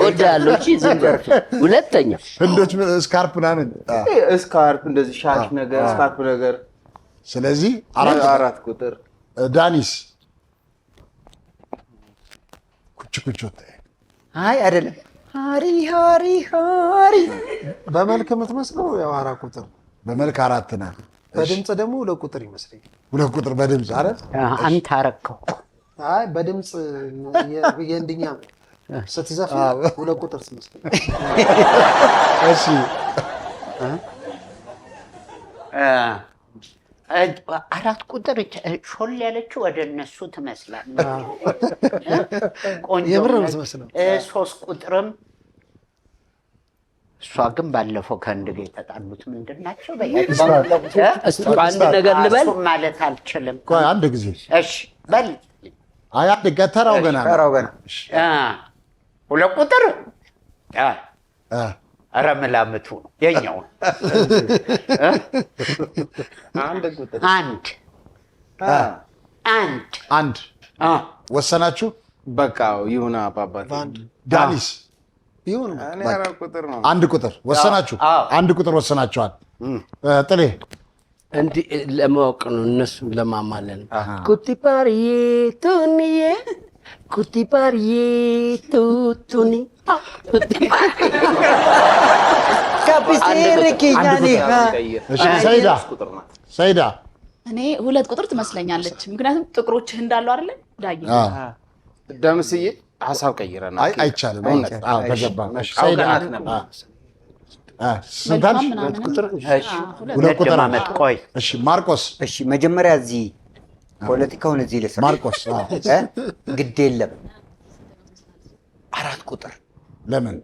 ወዳለው እቺ ዝንበር። ሁለተኛ ህንዶች ስካርፕ ምናምን ስካርፕ እንደዚህ ሻሽ ነገር ስካርፕ ነገር። ስለዚህ 4 ቁጥር። ዳኒስ ኩችኩቾታይ። አይ አይደለም። ሃሪ ሃሪ ሃሪ በመልክ የምትመስለው ያው 4 ቁጥር፣ በመልክ 4 ናት። በድምጽ ደግሞ 2 ቁጥር ይመስለኛል። 2 ቁጥር በድምጽ አረ አንተ አረከው። አይ በድምጽ የእንድኛ ስትዘፍን 2 ቁጥር ትመስለኝ። እሺ 4 ቁጥር ሾል ያለችው ወደ እነሱ ትመስላለች። ቆንጆ የምር ነው የምትመስለው። 3 ቁጥርም እሷ ግን ባለፈው ከአንድ ጋር የተጣሉት ምንድን ናቸው? አንድ ነገር ልበል ማለት አልችልም። ቆይ አንድ ጊዜ እሺ በል። አይ አንድ ገተራው ገና 2 ቁጥር ኧረ መላምቱ ነው የኛው። አንድ ቁጥር አንድ ወሰናችሁ? በቃ ይሁን አባባት። ዳኒስ ይሁን እኔ 4 ቁጥር ነው። አንድ ቁጥር ወሰናችሁ? አንድ ቁጥር ወሰናችኋል። ጥሌ እንዲ ለማወቅ ነው እነሱ ለማማለን። ኩቲፓሪዬ ቱኒዬ ኩቲፓሪዬ ቱቱኒ ሰይዳ እኔ 2 ቁጥር ትመስለኛለች። ምክንያቱም ጥቁሮች እንዳሉ አይደለ ዳይ ደምስዬ ሀሳብ ቀይረና አይቻልም። አዎ ተገባ። ሰይዳ ሁለት ቁጥር ማመጥ። ቆይ እሺ ማርቆስ። እሺ መጀመሪያ እዚህ ፖለቲካውን እዚህ ልስራ። ማርቆስ ግድ የለም 4 ቁጥር ለምን?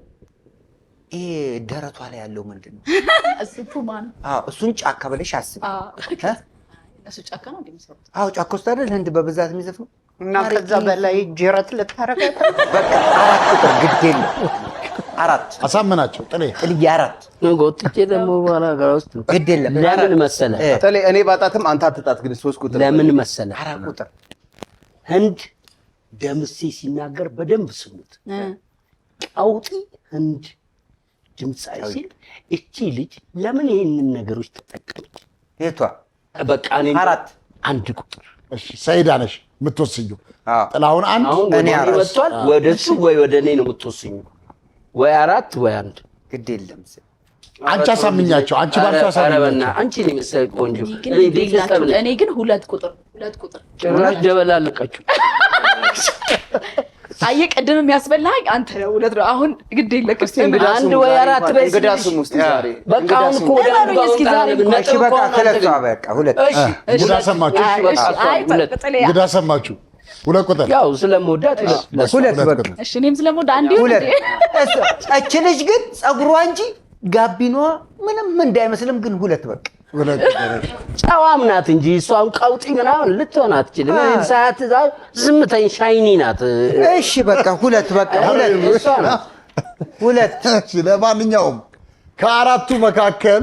ይሄ ደረቷ ላይ ያለው ምንድን ነው? እሱ ፑማ ነው። እሱን ጫካ ብለሽ አስቢ። እሱ ጫካ ነው እንደሚሰሩት። ጫካ ውስጥ አይደል ህንድ በብዛት የሚዘፍነው? እና ከዛ በላይ ጅረት ልታረጋት። በቃ 4 ቁጥር ግድ የለም 4 አሳመናቸው። ጥልዬ 4 ጎትቼ ደግሞ በኋላ ጋር ውስጥ ግድ የለም። ለምን መሰለህ ጥሌ እኔ ባጣትም አንተ አትጣት፣ ግን 3 ቁጥር ለምን መሰለህ 4 ቁጥር ህንድ ደምሴ ሲናገር በደንብ ስሙት። ቀውጢ ህንድ ድምጻይ ሲል እቺ ልጅ ለምን ይሄንን ነገሮች ተጠቀመች? የቷ በቃ እኔ 4 አንድ ቁጥር። እሺ ሰይዳ ነሽ የምትወስጂው። ጥላሁን አንድ እኔ ወጥቷል። ወደሱ ወይ ወደ እኔ ነው የምትወስጂው? ወይ 4 ወይ 1 ግድ የለም። አንቺ አሳምኛቸው። አንቺ ባልሽ አሳምኛቸው። አንቺ ነው መሰለኝ ቆንጆ። እኔ ግን 2 ቁጥር ጭራሽ ደበላለቀችው። አየህ ቅድም የሚያስበላኝ አንተ ነው። 2 ነው። አሁን ግድ የለቅም። አንድ ወይ 4 በይ። እንግዳ ስሙ እስቲ ዛሬ በቃ አሁን እኮ ወደ አንዱ እሺ በቃ ስለሷ በቃ 2 እንግዳ ሰማችሁ? እንግዳ ሰማችሁ? 2 ቁጥር ያው ስለምወዳት 2 በቃ እሺ እኔም ስለምወዳ አንድ ይሁን። እቺ ልጅ ግን ጸጉሯ እንጂ ጋቢኗ ምንም እንዳይመስልም፣ ግን 2 በቃ ጨዋም ናት እንጂ እሷም ቀውጢ ምናምን ልትሆን አትችልም። ሰዓት ዝምተኝ ሻይኒ ናት። እሺ በቃ 2 በቃ 2 እሺ ለማንኛውም ከአራቱ መካከል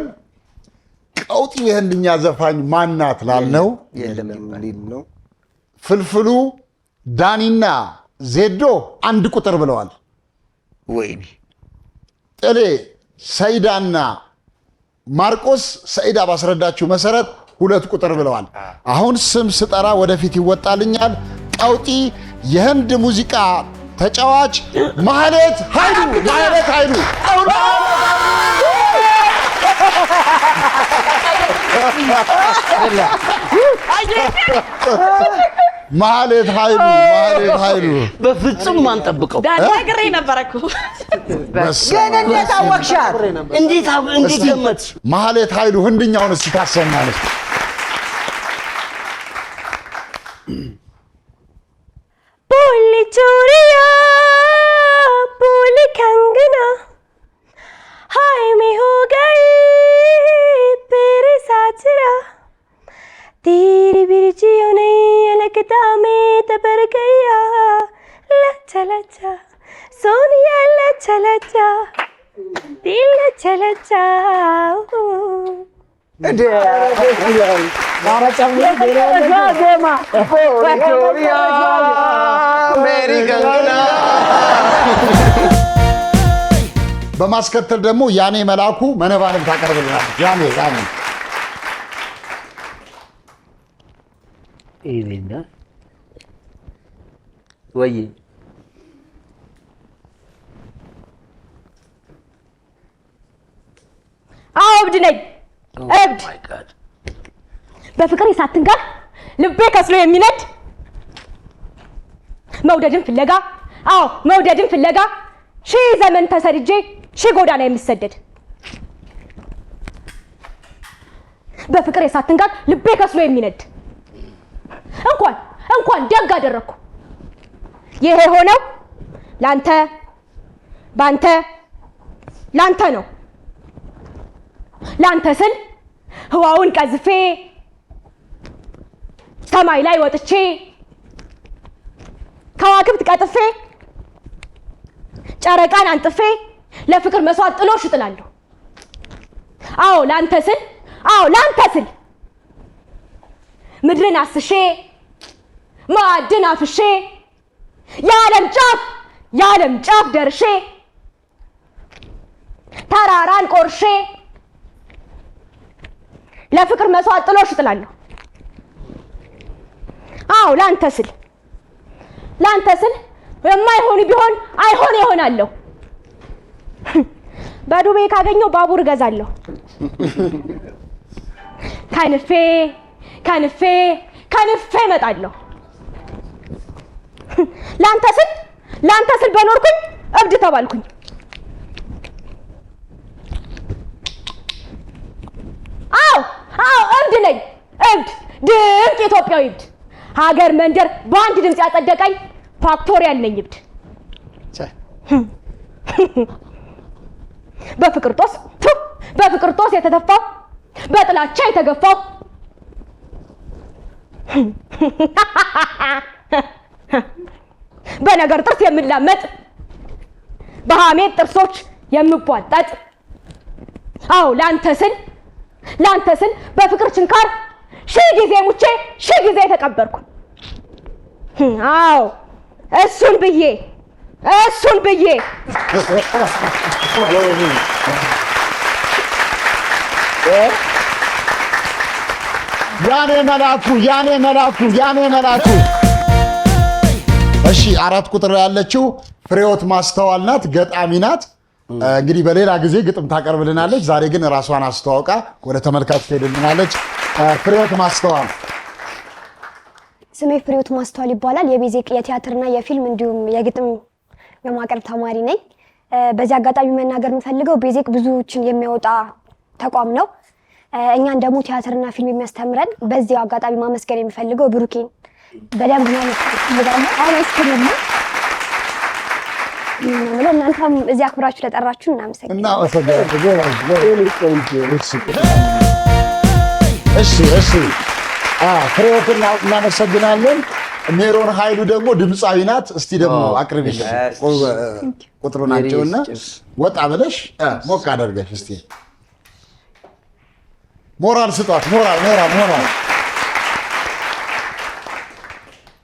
ቀውጢ የህንድኛ ዘፋኝ ማናት ላልነው የለም ፍልፍሉ ዳኒና ዜዶ 1 ቁጥር ብለዋል። ወይኔ ጥሌ ሰይዳና ማርቆስ ሰይዳ ባስረዳችሁ መሰረት 2 ቁጥር ብለዋል። አሁን ስም ስጠራ ወደፊት ይወጣልኛል። ቀውጢ የህንድ ሙዚቃ ተጫዋች መሐሌት ኃይሉ ማህሌት ኃይሉ በፍጹም ማንጠብቀው ዳግሬ ነበረኩ ግን እንዴት አወቅሻት? እንዴት ገመትሽ? ማህሌት ኃይሉ ህንድኛውን እስኪ ታሰማለች። बोली चोरिया बोली कंगना हाय मैं हो गई तेरे साथ जरा तेरी बिरजियों नहीं लगता मैं तबर गया लच्चा लच्चा सोनिया लच्चा लच्चा दिल लच्चा लच्चा በማስከተል ደግሞ ያኔ መላኩ መነባነብ ታቀርብልናል። ያኔ ይሄና ወይ እብድ ነኝ እብድ በፍቅር ሳትንጋር ልቤ ከስሎ የሚነድ መውደድን ፍለጋ መውደድን ፍለጋ ሺህ ዘመን ተሰድጄ ሺህ ጎዳና የምሰደድ በፍቅር ሳትንጋር ልቤ ከስሎ የሚነድ እንኳን ደግ አደረኩ ይሄ ሆነው ላንተ ነው ላንተ ስል ህዋውን ቀዝፌ ሰማይ ላይ ወጥቼ ከዋክብት ቀጥፌ ጨረቃን አንጥፌ ለፍቅር መስዋዕት ጥሎሽ እጥላለሁ። ላንተ ስል ምድርን አስሼ ማዕድን አፍሼ የዓለም ጫፍ ደርሼ ተራራን ቆርሼ ለፍቅር መስዋዕት ጥሎሽ እጥላለሁ። ላንተ ስል የማይሆን ቢሆን አይሆን ይሆናለሁ። በዱቤ ካገኘው ባቡር እገዛለሁ። ከንፌ እመጣለሁ። ላንተ ስል በኖርኩኝ እብድ ተባልኩኝ። እብድ ነኝ እብድ ድንቅ ኢትዮጵያዊ እብድ ሀገር መንደር በአንድ ድምፅ ያጸደቀኝ ፋክቶሪያል ነኝ እብድ በፍቅር ጦስ የተተፋው በጥላቻ የተገፋው በነገር ጥርስ የምላመጥ በሐሜት ጥርሶች የምቧጠጥ ላንተ ስል በፍቅር ችንካር ሺህ ጊዜ ሙቼ ሺህ ጊዜ ተቀበርኩ። እሱን ብዬ ያኔ መላኩ እሺ 4 ቁጥር ያለችው ፍሬዎት ማስተዋል ናት፣ ገጣሚ ናት። እንግዲህ በሌላ ጊዜ ግጥም ታቀርብልናለች። ዛሬ ግን ራሷን አስተዋውቃ ወደ ተመልካች ትሄድልናለች። ፍሬዎት ማስተዋል። ስሜ ፍሬዎት ማስተዋል ይባላል። የቤዚክ የቲያትርና የፊልም እንዲሁም የግጥም የማቅረብ ተማሪ ነኝ። በዚህ አጋጣሚ መናገር የምፈልገው ቤዚክ ብዙዎችን የሚያወጣ ተቋም ነው። እኛን ደግሞ ቲያትርና ፊልም የሚያስተምረን። በዚህ አጋጣሚ ማመስገን የምፈልገው ብሩኬን በደንብ ነው። እናንተም እዚህ አክብራችሁ ለጠራችሁ እናመሰግናለን። እሺ ፍሬዎትን እናመሰግናለን። ሜሮን ኃይሉ ደግሞ ድምፃዊ ናት። እስቲ ደግሞ አቅርቢልን ቁጥሩን አንቺውና ወጣ ብለሽ ሞቅ አደርገሽ እስቲ ሞራል ስጧት። ሞራል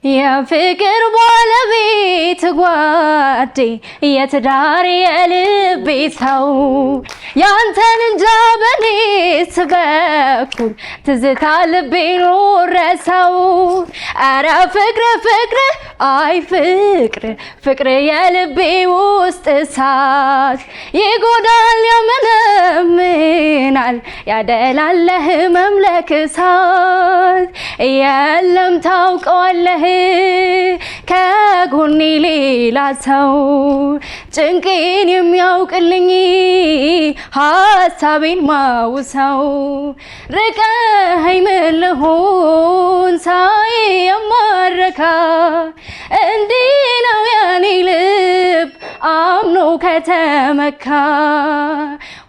የፍቅር ባለቤት ጓዴ የትዳር የልቤ ሰው ያንተን እንጃ በኔስ በኩል ትዝታ ልቤን ወረሰው። ኧረ ፍቅር አይ ፍቅር የልቤ ውስጥ እሳት ይጎዳል ያመነምናል ያደላል ያደላለህ መምለክ እሳት የለም ታውቀዋለህ ከጎኔ ሌላ ሰው ጭንቄን የሚያውቅልኝ ሀሳቤን ማውሰው ርቀኸኝ ምን ልሁን ሳይ የማረካ እንዲህ ነው የኔ ልብ አምኖ ከተመካ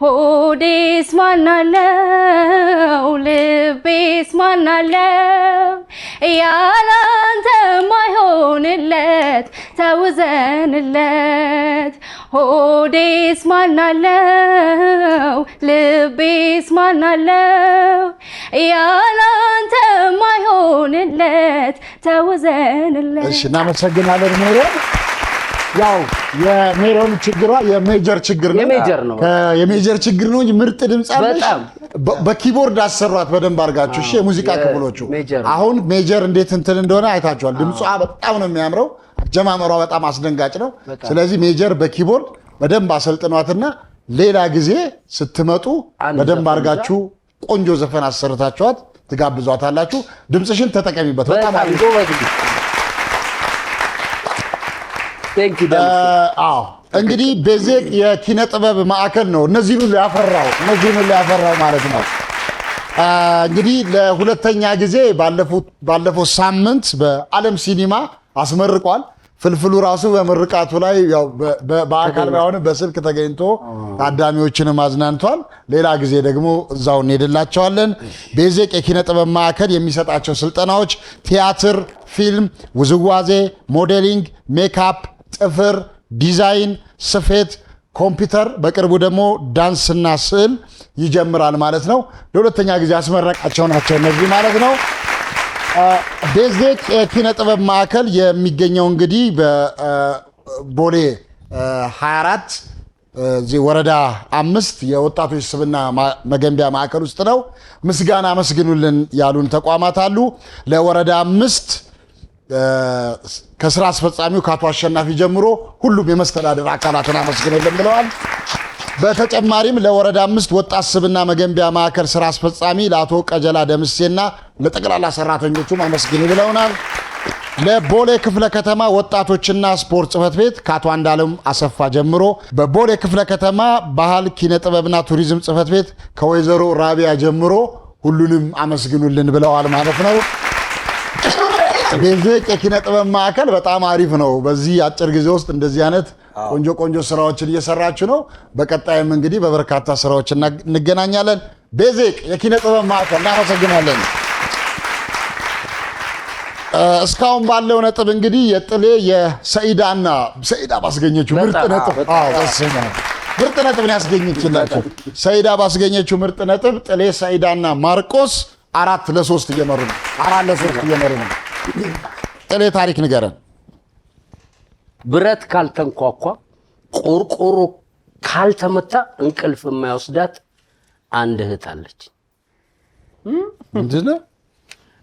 ሆዴስ ማናለው ልቤስ ማናለው ያላንተ ማይሆንለት ተውዘንለት ሆዴስ ማናለው ልቤስ ማናለው ያላንተ ማይሆንለት ተውዘንለት። እሺ እናመሰግናለን ሜሮን። ያው የሜሮን ችግሯ የሜጀር ችግር ነው። የሜጀር ችግር ነው እንጂ ምርጥ ድምጽ አለሽ። በኪቦርድ አሰሯት በደንብ አድርጋችሁ። እሺ የሙዚቃ ክፍሎቹ አሁን ሜጀር እንዴት እንትን እንደሆነ አይታችኋል። ድምጿ በጣም ነው የሚያምረው። አጀማመሯ በጣም አስደንጋጭ ነው። ስለዚህ ሜጀር በኪቦርድ በደንብ አሰልጥኗትና ሌላ ጊዜ ስትመጡ በደንብ አድርጋችሁ ቆንጆ ዘፈን አሰርታችኋት ትጋብዟታላችሁ። ድምጽሽን ተጠቀሚበት። በጣም አሪፍ። እንግዲህ ቤዜቅ የኪነ ጥበብ ማዕከል ነው እነዚህን ሁሉ ያፈራው ማለት ነው። እንግዲህ ለሁለተኛ ጊዜ ባለፈው ሳምንት በዓለም ሲኒማ አስመርቋል። ፍልፍሉ ራሱ በምርቃቱ ላይ ያው በአካል ባይሆንም በስልክ ተገኝቶ ታዳሚዎችንም አዝናንቷል። ሌላ ጊዜ ደግሞ እዛው እንሄድላቸዋለን። ቤዜቅ የኪነ ጥበብ ማዕከል የሚሰጣቸው ስልጠናዎች ቲያትር፣ ፊልም፣ ውዝዋዜ፣ ሞዴሊንግ፣ ሜካፕ፣ ጥፍር፣ ዲዛይን፣ ስፌት፣ ኮምፒውተር፣ በቅርቡ ደግሞ ዳንስና ስዕል ይጀምራል ማለት ነው። ለሁለተኛ ጊዜ ያስመረቃቸው ናቸው እነዚህ ማለት ነው። ቤዜቅ የኪነ ጥበብ ማዕከል የሚገኘው እንግዲህ በቦሌ 24 ወረዳ 5 የወጣቶች ስብዕና መገንቢያ ማዕከል ውስጥ ነው። ምስጋና አመስግኑልን ያሉን ተቋማት አሉ። ለወረዳ 5 ከስራ አስፈጻሚው ከአቶ አሸናፊ ጀምሮ ሁሉም የመስተዳድር አካላትን አመስግኑልን ብለዋል። በተጨማሪም ለወረዳ 5 ወጣት ስብዕና መገንቢያ ማዕከል ስራ አስፈጻሚ ለአቶ ቀጀላ ደምሴና ለጠቅላላ ሰራተኞቹ አመስግኑ ብለውናል። ለቦሌ ክፍለ ከተማ ወጣቶችና ስፖርት ጽህፈት ቤት ከአቶ አንዳለም አሰፋ ጀምሮ በቦሌ ክፍለ ከተማ ባህል ኪነ ጥበብና ቱሪዝም ጽህፈት ቤት ከወይዘሮ ራቢያ ጀምሮ ሁሉንም አመስግኑልን ብለዋል ማለት ነው። ቤዜቅ የኪነ ጥበብ ማዕከል በጣም አሪፍ ነው። በዚህ አጭር ጊዜ ውስጥ እንደዚህ አይነት ቆንጆ ስራዎችን እየሰራችሁ ነው። በቀጣይም እንግዲህ በበርካታ ስራዎች እንገናኛለን። ቤዜቅ የኪነ ጥበብ ማዕከል እናመሰግናለን። እስካሁን ባለው ነጥብ እንግዲህ የጥሌ የሰኢዳና ሰኢዳ ባስገኘችው ምርጥ ነጥብ ምርጥ ነጥብ ነው ያስገኘችላችሁ። ሰኢዳ ባስገኘችው ምርጥ ነጥብ ጥሌ ሰኢዳና ማርቆስ 4-3 እየመሩ ነው። 4-3 እየመሩ ነው። ጥሌ ታሪክ ንገረን። ብረት ካልተንኳኳ ቆርቆሮ ካልተመታ እንቅልፍ የማይወስዳት አንድ እህት አለች። ምንድነው?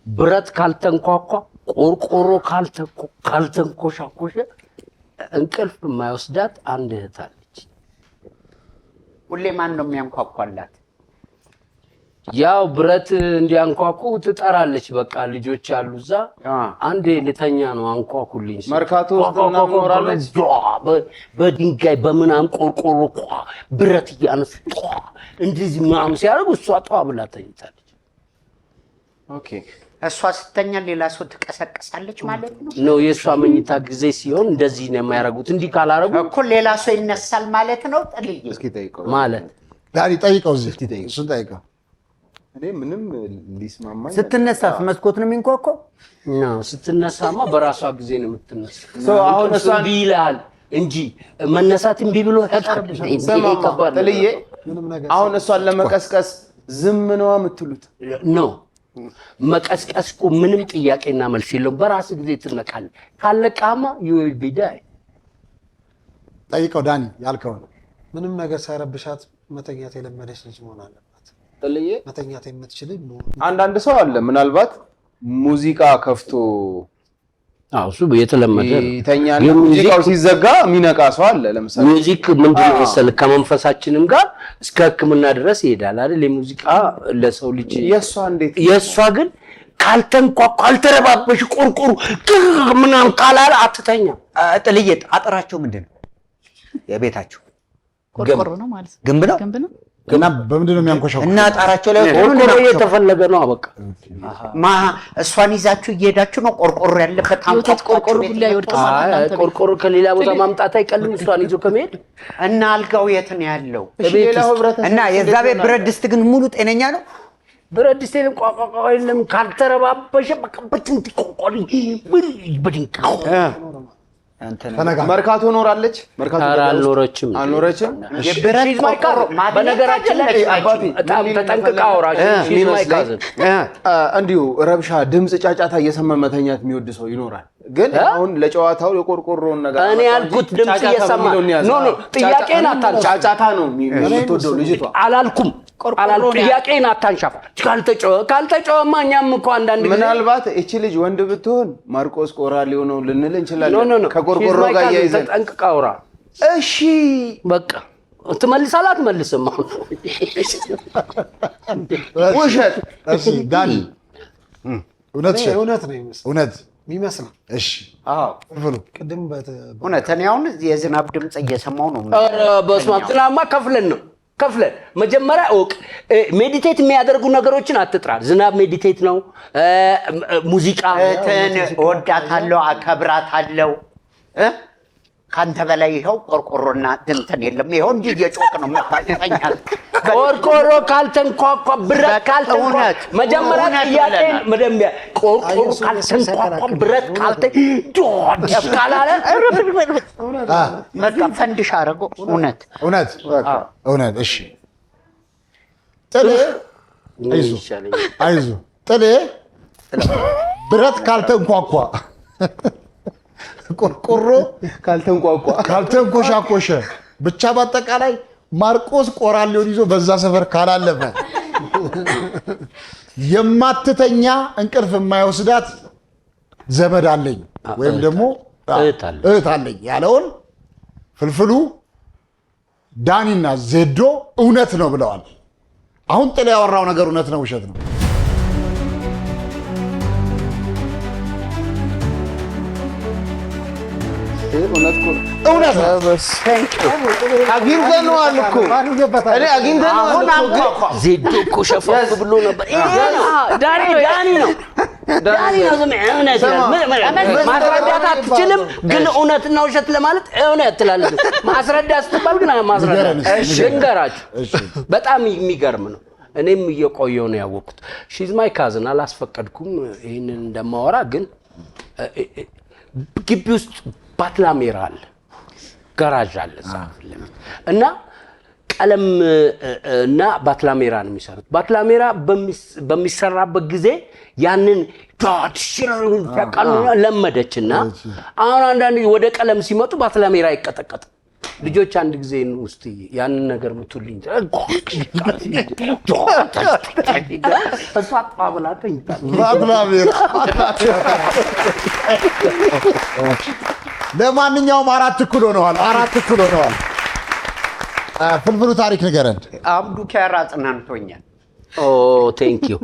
ብረት ካልተንኳኳ ቆርቆሮ ካልተንኮሻኮሸ እንቅልፍ የማይወስዳት አንድ እህት አለች። ሁሌ ማን ነው የሚያንኳኳላት? ያው ብረት እንዲያንኳኩ ትጠራለች። በቃ ልጆች አሉ እዛ አንዴ ልተኛ ነው አንኳኩልኝ። መርካቶ ኖራለች። በድንጋይ በምናም ቆርቆሮ ብረት እያነሱ እንደዚህ ምናምን ሲያደርጉ እሷ ጧ ብላ ተኝታለች። ኦኬ እሷ ስተኛ ሌላ ሰው ትቀሰቀሳለች ማለት ነው? ነው የእሷ መኝታ ጊዜ ሲሆን እንደዚህ ነው የሚያደርጉት። እንዲህ ካላረጉ እኮ ሌላ ሰው ይነሳል ማለት ነው። ጥልዬ እስኪ ጠይቀው ማለት ዳኒ ጠይቀው፣ እሱን ጠይቀው። እኔ ምንም ሊስማማኝ ስትነሳስ መስኮት ነው የሚንኳኳው? ነው ስትነሳማ በራሷ ጊዜ ነው የምትነሳው። አሁን እሷን ቢላል እንጂ መነሳት እምቢ ብሎ ጥልዬ አሁን እሷን ለመቀስቀስ ዝም ነው የምትሉት? ነው መቀስቀስ እኮ ምንም ጥያቄና መልስ የለውም። በራስ ጊዜ ትነቃለህ። ካለቃማ you be die። ጠይቀው ዳኒ ያልከው ምንም ነገር ሳይረብሻት መተኛት የለመደች ልጅ መሆን አለባት። ጥልዬ መተኛት የምትችል አንዳንድ ሰው አለ ምናልባት ሙዚቃ ከፍቶ እሱ የተለመደ ይተኛል። ሙዚቃው ሲዘጋ የሚነቃ ሰው አለ። ለምሳሌ ሙዚክ ምንድነው መሰለህ ከመንፈሳችንም ጋር እስከ ሕክምና ድረስ ይሄዳል አይደል? የሙዚቃ ለሰው ልጅ የሷ ግን ካልተንኳኳ ካልተረባበሽ ቁርቁሩ ምናምን ካላለ አትተኛ። ጥልዬ አጥራቸው ምንድን ነው የቤታቸው? ቆርቆሮ ነው ማለት ነው። ግንብ ነው። እና በምንድን ነው የሚያንኮሻው? እና ጣራቸው ላይ ቆርቆሮ የተፈለገ ነው። በቃ እሷን ይዛችሁ እየሄዳችሁ ነው ቆርቆሮ ያለበት የወተት ቆርቆሮ ሁሉ ይወድቃል። ቆርቆሮ ከሌላ ቦታ ማምጣት አይቀልም እሷን ይዞ ከመሄድ። እና አልጋው የት ነው ያለው? እና የዛ ቤት ብረት ድስት ግን ሙሉ ጤነኛ ነው? ብረት ድስት የለም፣ ቋቋቋ የለም። ካልተረባበሸ በቃ በትንት ቆቆሪ በድንቅ መርካቶ ኖራለች። መርካቶ አልኖረችም። የብረት ቆርቆሮ በነገራችን ላይ አባቴ በጣም ተጠንቅቃ አውራሽ እንዲሁ ረብሻ፣ ድምጽ፣ ጫጫታ እየሰማ መተኛት የሚወድ ሰው ይኖራል። ግን አሁን ለጨዋታው የቆርቆሮን ነገር እኔ ያልኩት ድምጽ እየሰማ ኖ ጥያቄን አታንሻ። ጫጫታ ነው የምትወደው ልጅቷ። አላልኩም ጥያቄን አታንሻ። ካልተጨወማ እኛም እኮ አንዳንድ ጊዜ ምናልባት እቺ ልጅ ወንድ ብትሆን ማርቆስ ቆራሌው ነው ልንል እንችላለን። ከቆርቆሮ ጋር ያይዘን ተጠንቅቃ አውራ። እሺ በቃ ትመልሳለህ አትመልስም? ውሸት። እሺ ዳኒ እውነት ነው የሚመስል እሺ ፍሉ ቅድም እውነት እኔ አሁን የዝናብ ድምጽ እየሰማው ነው። ኧረ በስመ አብ ትናማ ከፍለን መጀመሪያ እወቅ። ሜዲቴት የሚያደርጉ ነገሮችን አትጥራ። ዝናብ ሜዲቴት ነው። ሙዚቃ እወዳታለሁ፣ አከብራታለሁ። ካንተ በላይ ይኸው ቆርቆሮና እንትን የለም። ይኸው እንጂ እየጮክ ነው የምታጠኛል። ቆርቆሮ ካልተንኳኳ ብረት ካልተንኳኳ መጀመሪያ ጥያቄ መደምቢያ ቆርቆሮ ካልተንኳኳ ብረት ካላለ በቃ ፈንድሽ አደረጎ። እውነት እሺ ጥሌ አይዞህ ጥሌ ብረት ካልተንኳኳ ቆርቆሮ ካልተንኮሻኮሸ ብቻ በአጠቃላይ ማርቆስ ቆራሌውን ይዞ በዛ ሰፈር ካላለፈ የማትተኛ እንቅልፍ የማይወስዳት ዘመድ አለኝ ወይም ደግሞ እህት አለኝ ያለውን ፍልፍሉ ዳኒና ዜዶ እውነት ነው ብለዋል። አሁን ጥሌ ያወራው ነገር እውነት ነው ውሸት ነው? እውነት አግኝተነዋል እኮ እኔ አግኝተነዋል። ዜዶ እኮ ሸፋፍ ብሎ ነበር። ዳኒ ነው። ማስረዳት አትችልም፣ ግን እውነትና ውሸት ለማለት እውነት ትላለህ። ማስረዳት ስትባል ግን ማስረዳት ልንገራችሁ፣ በጣም የሚገርም ነው። እኔም እየቆየሁ ነው ያወቅሁት። ሺዝ ማይ ካዝን አላስፈቀድኩም ይህንን እንደማወራ፣ ግን ግቢ ውስጥ ባትላሜራ አለ፣ ጋራዥ አለ እና ቀለም እና ባትላሜራ ነው የሚሰሩት። ባትላሜራ በሚሰራበት ጊዜ ያንን ለመደችና አሁን አንዳንድ ወደ ቀለም ሲመጡ ባትላሜራ ይቀጠቀጥ። ልጆች አንድ ጊዜ ውስጥ ያንን ነገር ምቱልኝ እሷ አጥባብላተኝ ባትላሜራ። ለማንኛውም 4 እኩል ሆነዋል። ፍልፍሉ ታሪክ ንገረን። አብዱ ኪያራ አጽናንቶኛል። ቴንክ ዩ።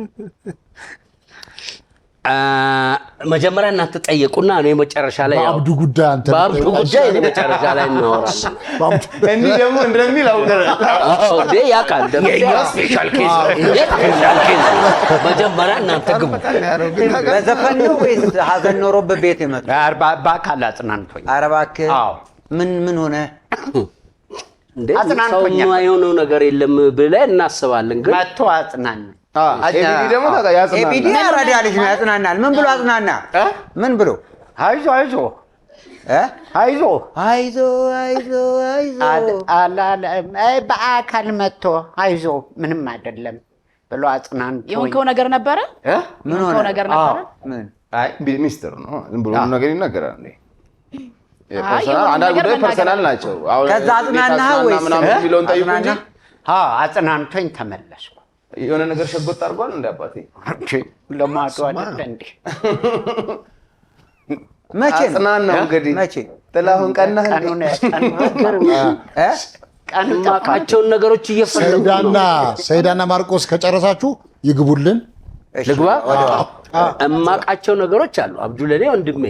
መጀመሪያ እናንተ ጠየቁና እኔ መጨረሻ ላይ በአብዱ ጉዳይ አንተ እኔ መጨረሻ ላይ እናወራለን። እንዲህ ደግሞ እንደሚል አውቀናል። ያውቃል ስፔሻል ኬዝ መጀመሪያ እናንተ ግቡ። በዘፈን ነው ወይስ ሀዘን ኖሮበት ቤት የመጣ? በአካል አጽናንቶኛል። ኧረ እባክህ ምን ሆነ? አጽናንቶኛል። ሰው የሆነው ነገር የለም ብለን እናስባለን፣ ግን መጥቶ አጽናን። ኤቢዲ ደግሞ ያጽናናል። ኤቢዲ ያረዳ ልጅ ነው፣ ያጽናናል። ምን ብሎ አጽናና? ምን ብሎ በአካል መጥቶ አይዞ ምንም አይደለም ብሎ አጽናንቶ። የሆንከው ነገር ነበረ? ምን ሆነ ነገር ነበረ? አይ ሚስጥር ነው፣ ዝም ብሎ ነገር ይናገራል። አንዳንድ ጉዳይ ፐርሰናል ናቸው። ከዛ አጽናናህ ወይስ ምናምን የሚለውን ጠይቁ እንጂ አጽናንቶኝ ተመለስኩ። የሆነ ነገር ሸጎጥ አድርጓል እንደ አባቴ ለማዶ አይደል እንዴ? መቼ ነው? አጽናናው እንግዲህ መቼ ጥላሁን ቀናህ ቀንማቃቸውን ነገሮች እየፈለጉ ሰይዳና ማርቆስ ከጨረሳችሁ ይግቡልን። ልግባ። እማቃቸው ነገሮች አሉ። አብዱ ለኔ ወንድሜ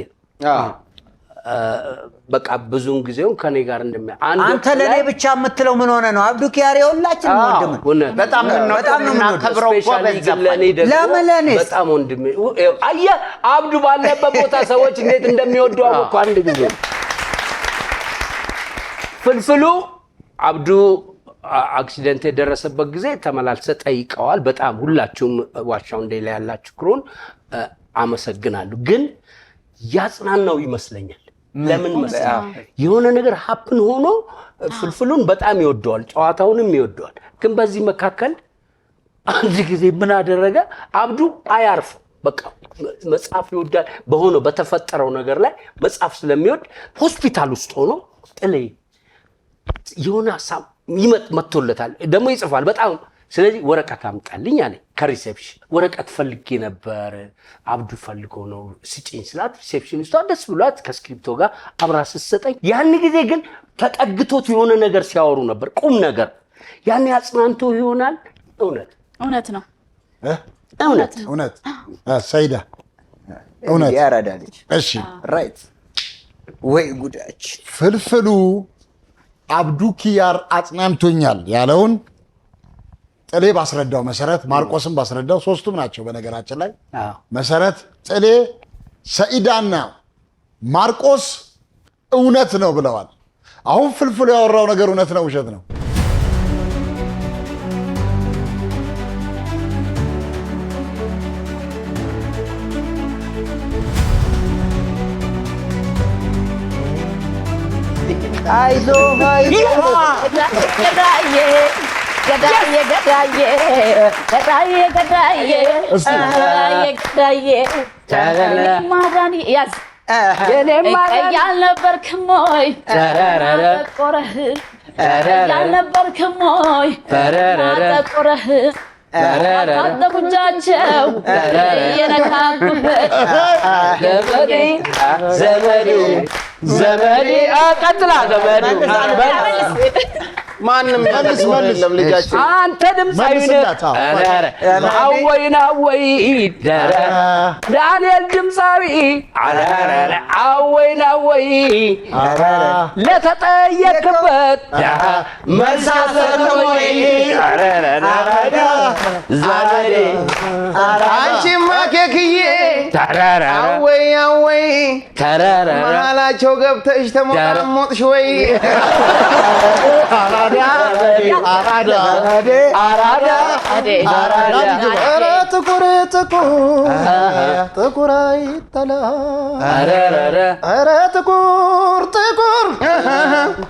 በቃ ብዙውን ጊዜውን ከኔ ጋር አንተ ለኔ ብቻ የምትለው ምን ሆነ ነው? አብዱ ኪያሬ ሁላችንም ወንድም በጣም ነው የምናከብረው። ለምን በጣም ወንድሜ አየህ፣ አብዱ ባለበት ቦታ ሰዎች እንዴት እንደሚወዱ አወቅኩ አንድ ጊዜ። ፍልፍሉ አብዱ አክሲደንት የደረሰበት ጊዜ ተመላልሰ ጠይቀዋል። በጣም ሁላችሁም ዋሻው እንደ ላይ ያላችሁ ክሩን አመሰግናለሁ። ግን ያጽናናው ይመስለኛል። ለምን መሰለህ? የሆነ ነገር ሀፕን ሆኖ ፍልፍሉን በጣም ይወደዋል፣ ጨዋታውንም ይወደዋል። ግን በዚህ መካከል አንድ ጊዜ ምን አደረገ? አብዱ አያርፍ በቃ መጽሐፍ ይወዳል። በሆነው በተፈጠረው ነገር ላይ መጽሐፍ ስለሚወድ ሆስፒታል ውስጥ ሆኖ ጥሌ የሆነ ሀሳብ መጥቶለታል፣ ደግሞ ይጽፋል በጣም። ስለዚህ ወረቀት አምጣልኝ አለኝ ከሪሴፕሽን። ወረቀት ፈልጌ ነበር አብዱ ፈልጎ ነው ስጪኝ ስላት ሪሴፕሽኒስቷ ደስ ብሏት ከስክሪፕቶ ጋር አብራ ስትሰጠኝ፣ ያን ጊዜ ግን ተጠግቶት የሆነ ነገር ሲያወሩ ነበር፣ ቁም ነገር። ያን አጽናንቶ ይሆናል። እውነት ነው። እውነት ሰይዳ እውነት ያራዳልች። እሺ ራይት ወይ ጉዳች ፍልፍሉ አብዱ ኪያር አጽናንቶኛል ያለውን ጥሌ ባስረዳው መሰረት፣ ማርቆስም ባስረዳው፣ ሶስቱም ናቸው በነገራችን ላይ መሰረት ጥሌ፣ ሰኢዳና ማርቆስ እውነት ነው ብለዋል። አሁን ፍልፍሉ ያወራው ነገር እውነት ነው ውሸት ነው? አይዞ ዘመዴ ቀጥላ ዘመዴ ማንም መልስ ልጃችን አንተ ድምፃዊ ነህ። አወይና ወይ ዳንኤል ድምፃዊ አወይና ወይ ለተጠየቅበት መሳሰል ወይ ዘመዴ አንቺማ ኬክዬ አወይ አወይ መሀላቸው ገብተሽ ተሞጣሞጥሽ ወይ ጥቁር አይጠላ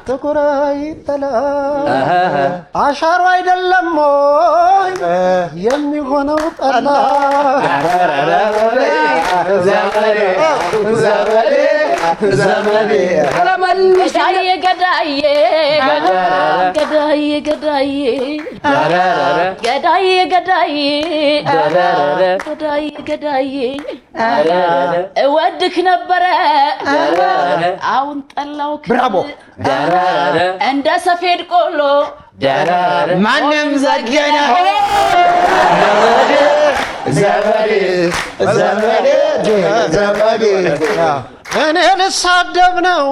ጥቁር አይጠላ አሻሩ አይደለም ወይ የሚሆነው ጠላ እወድክ ነበረ አሁን ጠላውክ ብራቮ እንደ ሰፌድ ቆሎ ማንም ዘገነ ዘመዴ እኔ ልሳደብ ነው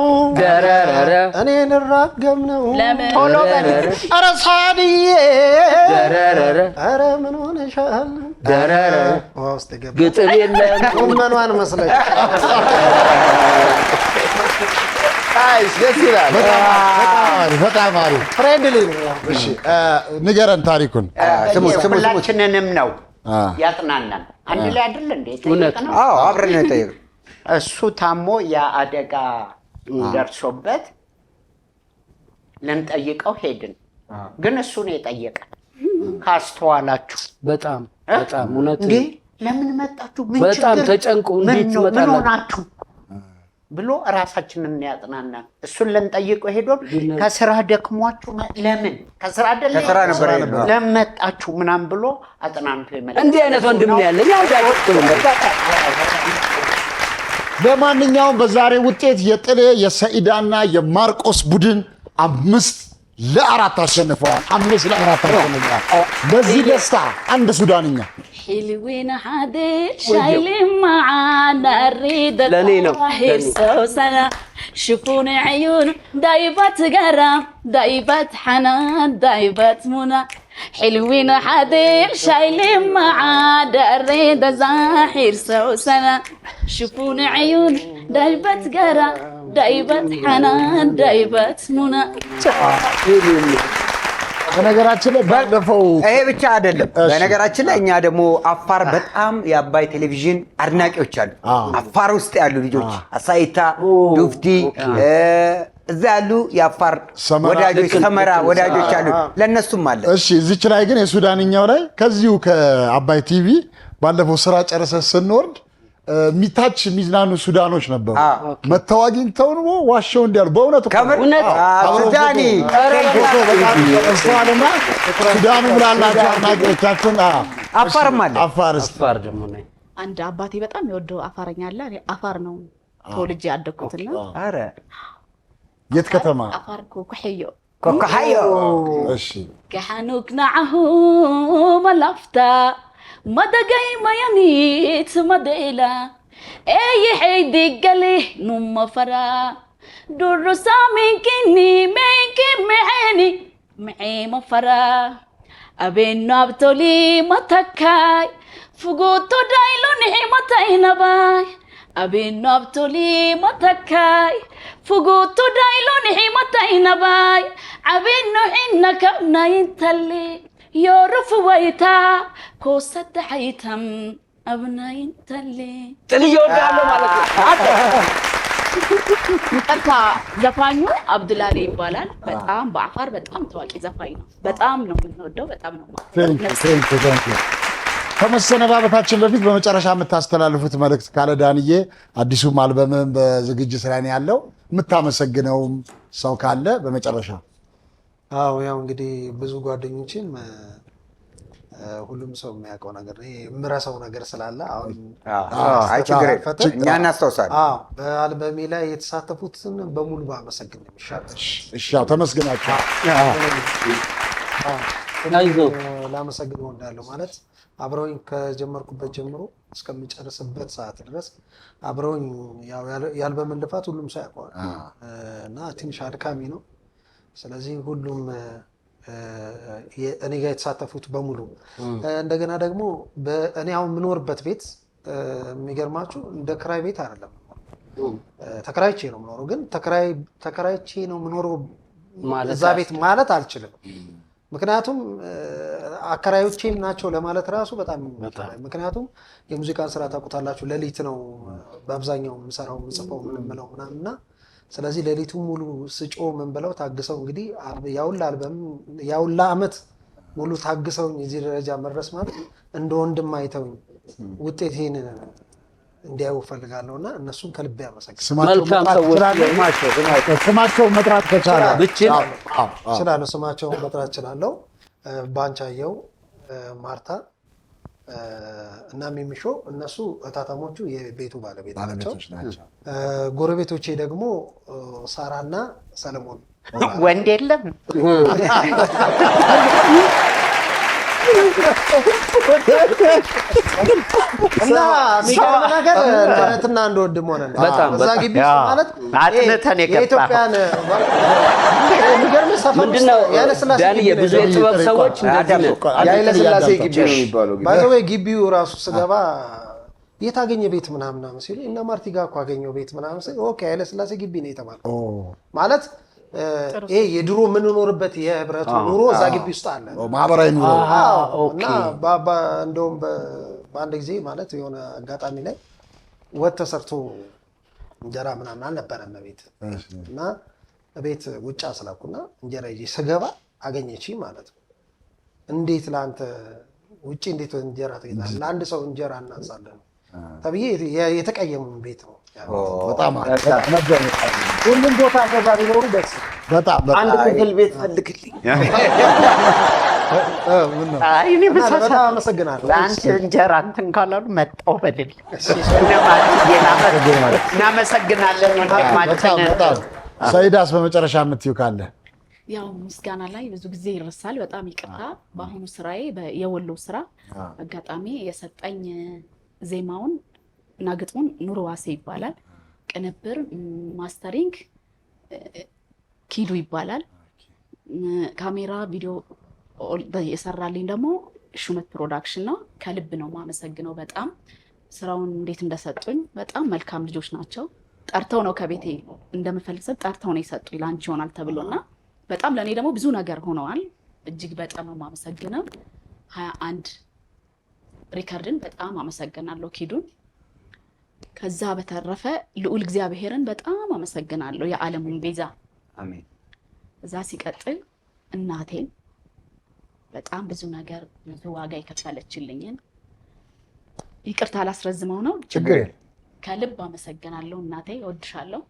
እኔ ልራገም ነው ቶሎ በል ኧረ ሳድዬ ኧረ ምን ሆነሻል ግጥም የለም ቁመኗን መስለሽ ደስ ይላል። በጣም አሪፍ ፍሬንድሊ ነው። እሺ ንገረን ታሪኩን። ሁላችንንም ነው ያጽናናል። አንድ ላይ አይደል እንዴ? አዎ አብረን ነው የጠየቅነው። እሱ ታሞ የአደጋ ደርሶበት ልንጠይቀው ሄድን፣ ግን እሱ ነው የጠየቀን። ካስተዋላችሁ በጣም እውነት እንዴ ለምን መጣችሁ? ምን በጣም ተጨንቆ እንዴት ምን ሆናችሁ ብሎ ራሳችንን ያጽናናል። እሱን ልንጠይቀው ሄዶን ከስራ ደክሟችሁ ለምን ከስራ አይደለ ለመጣችሁ ምናምን ብሎ አጽናንቶ ይመጣል። እንዲህ አይነት ወንድም ነው ያለኝ። ለማንኛውም በዛሬ ውጤት የጥሌ የሰኢዳና የማርቆስ ቡድን 5-4 አሸንፈዋል። 5-4 አሸንፈዋል። በዚህ ደስታ አንድ ሱዳንኛ حلوين حديد شايلين معانا نريد الطاهر سوسنا شوفوني عيون دايبة قرام دايبة حنان دايبة منى حلوين حديد شايلين معانا نريد زاحر سوسنا شوفوني عيون دايبة قرام دايبة حنان دايبة منى በነገራችን ላይ ባለፈው ይሄ ብቻ አይደለም። በነገራችን ላይ እኛ ደግሞ አፋር በጣም የአባይ ቴሌቪዥን አድናቂዎች አሉ። አፋር ውስጥ ያሉ ልጆች አሳይታ፣ ዱፍቲ እዛ ያሉ የአፋር ወዳጆች ሰመራ ወዳጆች አሉ። ለነሱም አለ። እሺ እዚች ላይ ግን የሱዳንኛው ላይ ከዚሁ ከአባይ ቲቪ ባለፈው ስራ ጨርሰን ስንወርድ ሚታች ሚዝናኑ ሱዳኖች ነበሩ። መተው አግኝተው ነው ዋሻው እንዲያሉ በእውነቱ ከእውነት ሱዳኒ እሷንማ ሱዳኑ ብላላቸው አድናቂዎቻችን አፋርም አለ። አፋር ደግሞ ነኝ። አንድ አባቴ በጣም የወደው አፋርኛ አለ። አፋር ነው ተወልጄ ያደግኩትና አረ የት ከተማ? አፋር ኮኩሕዮ ኮኩሕዮ። እሺ كحنوك نعه ملفتا مدقي ما يميت مديلا اي حيدي قلي نم فرا درسا من كني منك معيني معي مفرا ابين نابتولي متكاي فقوتو دايلو نحمتين باي ابين نابتولي متكاي فقوتو دايلو نحمتين باي ابين نحنك بناينتلي يورف ويتا كوسد حيتم أبناينتلي ጥልዬ ወዳለው ማለት ነው። ቀጥታ ዘፋኙ አብዱላሊ ይባላል። በጣም በአፋር በጣም ታዋቂ ዘፋኝ ነው። በጣም ነው የምንወደው። በጣም ነው ከመሰነባበታችን በፊት በመጨረሻ የምታስተላልፉት መልእክት ካለ ዳንዬ፣ አዲሱም አልበምም በዝግጅት ላይ ነው ያለው፣ የምታመሰግነውም ሰው ካለ በመጨረሻ። አዎ ያው እንግዲህ ብዙ ጓደኞችን ሁሉም ሰው የሚያውቀው ነገር ነው። የምረሳው ነገር ስላለ አሁን አይ ችግር የለም እኛ እናስታውሳለን። አዎ በአልበሜ ላይ የተሳተፉትን በሙሉ ባመሰግን ነው የሚሻለው። እሺ ተመስግናችሁ ላመሰግን እወዳለሁ። ማለት አብረውኝ ከጀመርኩበት ጀምሮ እስከምጨርስበት ሰዓት ድረስ አብረውኝ የአልበምን ልፋት ሁሉም ሰው ያውቀዋል እና ትንሽ አድካሚ ነው። ስለዚህ ሁሉም እኔ ጋር የተሳተፉት በሙሉ እንደገና ደግሞ እኔ አሁን የምኖርበት ቤት የሚገርማችሁ እንደ ክራይ ቤት አይደለም። ተከራይቼ ነው የምኖረው። ግን ተከራይቼ ነው የምኖረው እዛ ቤት ማለት አልችልም። ምክንያቱም አከራዮቼም ናቸው ለማለት ራሱ በጣም ምክንያቱም የሙዚቃን ስራ ታውቁታላችሁ። ሌሊት ነው በአብዛኛው የምሰራው የምጽፈው ምንምለው ምናምንና ስለዚህ ሌሊቱ ሙሉ ስጮ ምን ብለው ታግሰው እንግዲህ ያውላ አልበም ያውላ አመት ሙሉ ታግሰው እዚህ ደረጃ መድረስ ማለት እንደ ወንድም አይተውኝ ውጤቴን እንዲያዩ ፈልጋለሁና እነሱን ከልቤ ያመሰግናለሁ። መልካም ሰዎች ስማቸው መጥራት ከቻለ እችላለሁ። ስማቸውን መጥራት እችላለሁ። ባንቻየው፣ ማርታ እና ሚሚሾ እነሱ እታታሞቹ የቤቱ ባለቤት ናቸው። ጎረቤቶቼ ደግሞ ሳራና ሰለሞን። ወንድ የለም እና የሚገርም ነገር እንደነትና እንደወንድም ሆነን እዛ ግቢ ማለት አጥንተን የኢትዮጵያን የሚገርም ሰፈር ዳንዬ ብዙ የጥበብ ሰዎች የኃይለሥላሴ ግቢ ነው የሚባለው። ባይዘዌ ግቢው ራሱ ስገባ የት አገኘ ቤት ምናምን ሲሉ እነ ማርቲ ጋር እኮ አገኘው ቤት ምናምን ሲሉ ኦኬ ኃይለሥላሴ ግቢ ነው የተባለው ማለት ይሄ የድሮ የምንኖርበት የህብረቱ ኑሮ እዛ ግቢ ውስጥ አለ። ማህበራዊ ኑሮ እና እንደውም በአንድ ጊዜ ማለት የሆነ አጋጣሚ ላይ ወጥ ተሰርቶ እንጀራ ምናምን አልነበረም ቤት እና ቤት ውጭ አስላኩና እንጀራ ይዤ ስገባ አገኘች ማለት ነው። እንዴት ለአንተ ውጭ እንዴት እንጀራ ትገዛለህ? ለአንድ ሰው እንጀራ እናንሳለን ተብዬ የተቀየሙን ቤት ነው። በጣም ሁሉም ቦታ ገዛ ቢኖሩ ደስ በጣም አንድ ክፍል ቤት ፈልግልኝ እኔ በጣም አመሰግናለሁ። ለአንተ እንጀራ እንትን ካላሉ መጣሁ በልል። እናመሰግናለን። በጣም ሰይዳስ በመጨረሻ የምትይው ካለ? ያው ምስጋና ላይ ብዙ ጊዜ ይረሳል። በጣም ይቅርታ። በአሁኑ ስራዬ የወሎ ስራ አጋጣሚ የሰጠኝ ዜማውን እና ግጥሙን ኑሮ ዋሴ ይባላል። ቅንብር ማስተሪንግ ኪዱ ይባላል። ካሜራ ቪዲዮ የሰራልኝ ደግሞ ሹመት ፕሮዳክሽን ነው። ከልብ ነው ማመሰግነው። በጣም ስራውን እንዴት እንደሰጡኝ በጣም መልካም ልጆች ናቸው። ጠርተው ነው ከቤቴ እንደምፈልግ ጠርተው ነው የሰጡኝ ላንቺ ይሆናል ተብሎና በጣም ለኔ ደግሞ ብዙ ነገር ሆነዋል። እጅግ በጣም ነው ማመሰግነው። 21 ሪከርድን በጣም አመሰግናለሁ ኪዱን። ከዛ በተረፈ ልዑል እግዚአብሔርን በጣም አመሰግናለሁ የዓለሙን ቤዛ አሜን። እዛ ሲቀጥል እናቴን በጣም ብዙ ነገር ብዙ ዋጋ የከፈለችልኝን ይቅርታ አላስረዝመው ነው ችግር ከልብ አመሰግናለሁ እናቴ እወድሻለሁ።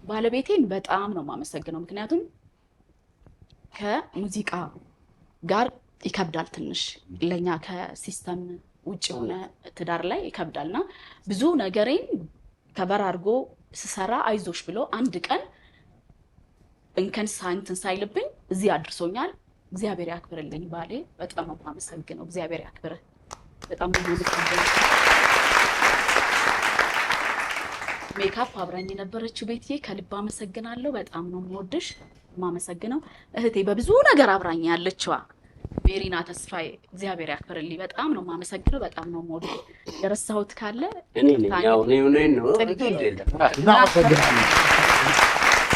ባለቤቴን በጣም ነው ማመሰግነው ምክንያቱም ከሙዚቃ ጋር ይከብዳል ትንሽ ለኛ ከሲስተም ውጭ ሆነ ትዳር ላይ ይከብዳልና ብዙ ነገሬን ከበር አድርጎ ስሰራ አይዞሽ ብሎ አንድ ቀን እንከን ሳንትን ሳይልብኝ እዚህ አድርሶኛል። እግዚአብሔር ያክብርልኝ ባሌ በጣም ነው ማመሰግነው። እግዚአብሔር ያክብርህ። በጣም ብዙ ሜካፕ አብራኝ የነበረችው ቤትዬ ከልብ አመሰግናለሁ። በጣም ነው የምወድሽ ማመሰግነው። እህቴ በብዙ ነገር አብራኝ ያለችዋ ሜሪና ተስፋዬ እግዚአብሔር ያክብርልኝ። በጣም ነው ማመሰግነው። በጣም ነው የምወድሽ። የረሳሁት ካለ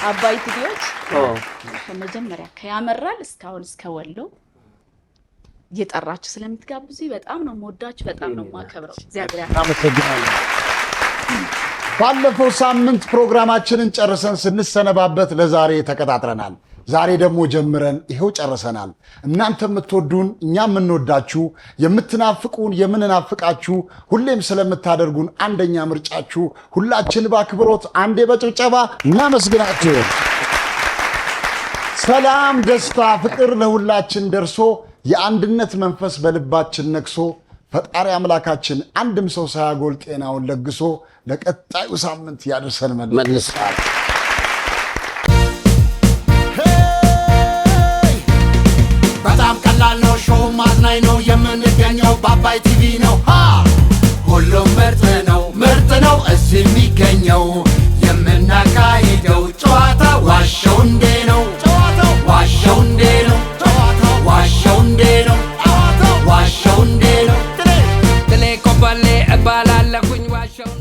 አባይ ቲቪዎች ከመጀመሪያ ከያመራል እስካሁን እስከ ወሎ እየጠራችሁ ስለምትጋብዙ በጣም ነው የምወዳችሁ። በጣም ነው የማከብረው። እግዚአብሔር ያክብርልኝ። ባለፈው ሳምንት ፕሮግራማችንን ጨርሰን ስንሰነባበት ለዛሬ ተቀጣጥረናል። ዛሬ ደግሞ ጀምረን ይሄው ጨርሰናል። እናንተ የምትወዱን እኛ የምንወዳችሁ የምትናፍቁን የምንናፍቃችሁ ሁሌም ስለምታደርጉን አንደኛ ምርጫችሁ ሁላችን በአክብሮት አንዴ በጭብጨባ እናመስግናችሁ። ሰላም፣ ደስታ፣ ፍቅር ለሁላችን ደርሶ የአንድነት መንፈስ በልባችን ነግሶ ፈጣሪ አምላካችን አንድም ሰው ሳያጎል ጤናውን ለግሶ ለቀጣዩ ሳምንት ያደርሰን መልስ። በጣም ቀላል ነው፣ ሾው ማዝናኝ ነው። የምንገኘው በአባይ ቲቪ ነው። ሁሉም ምርጥ ነው እዚህ የሚገኘው። የምናካሂደው ጨዋታ ዋሸው እንዴ ነው፣ ዋሸው እንዴ ነው፣ ዋሸው እንዴ ነው፣ ዋሸው እንዴ ነው። ድሌ ኮበሌ እባላለሁኝ ዋሸው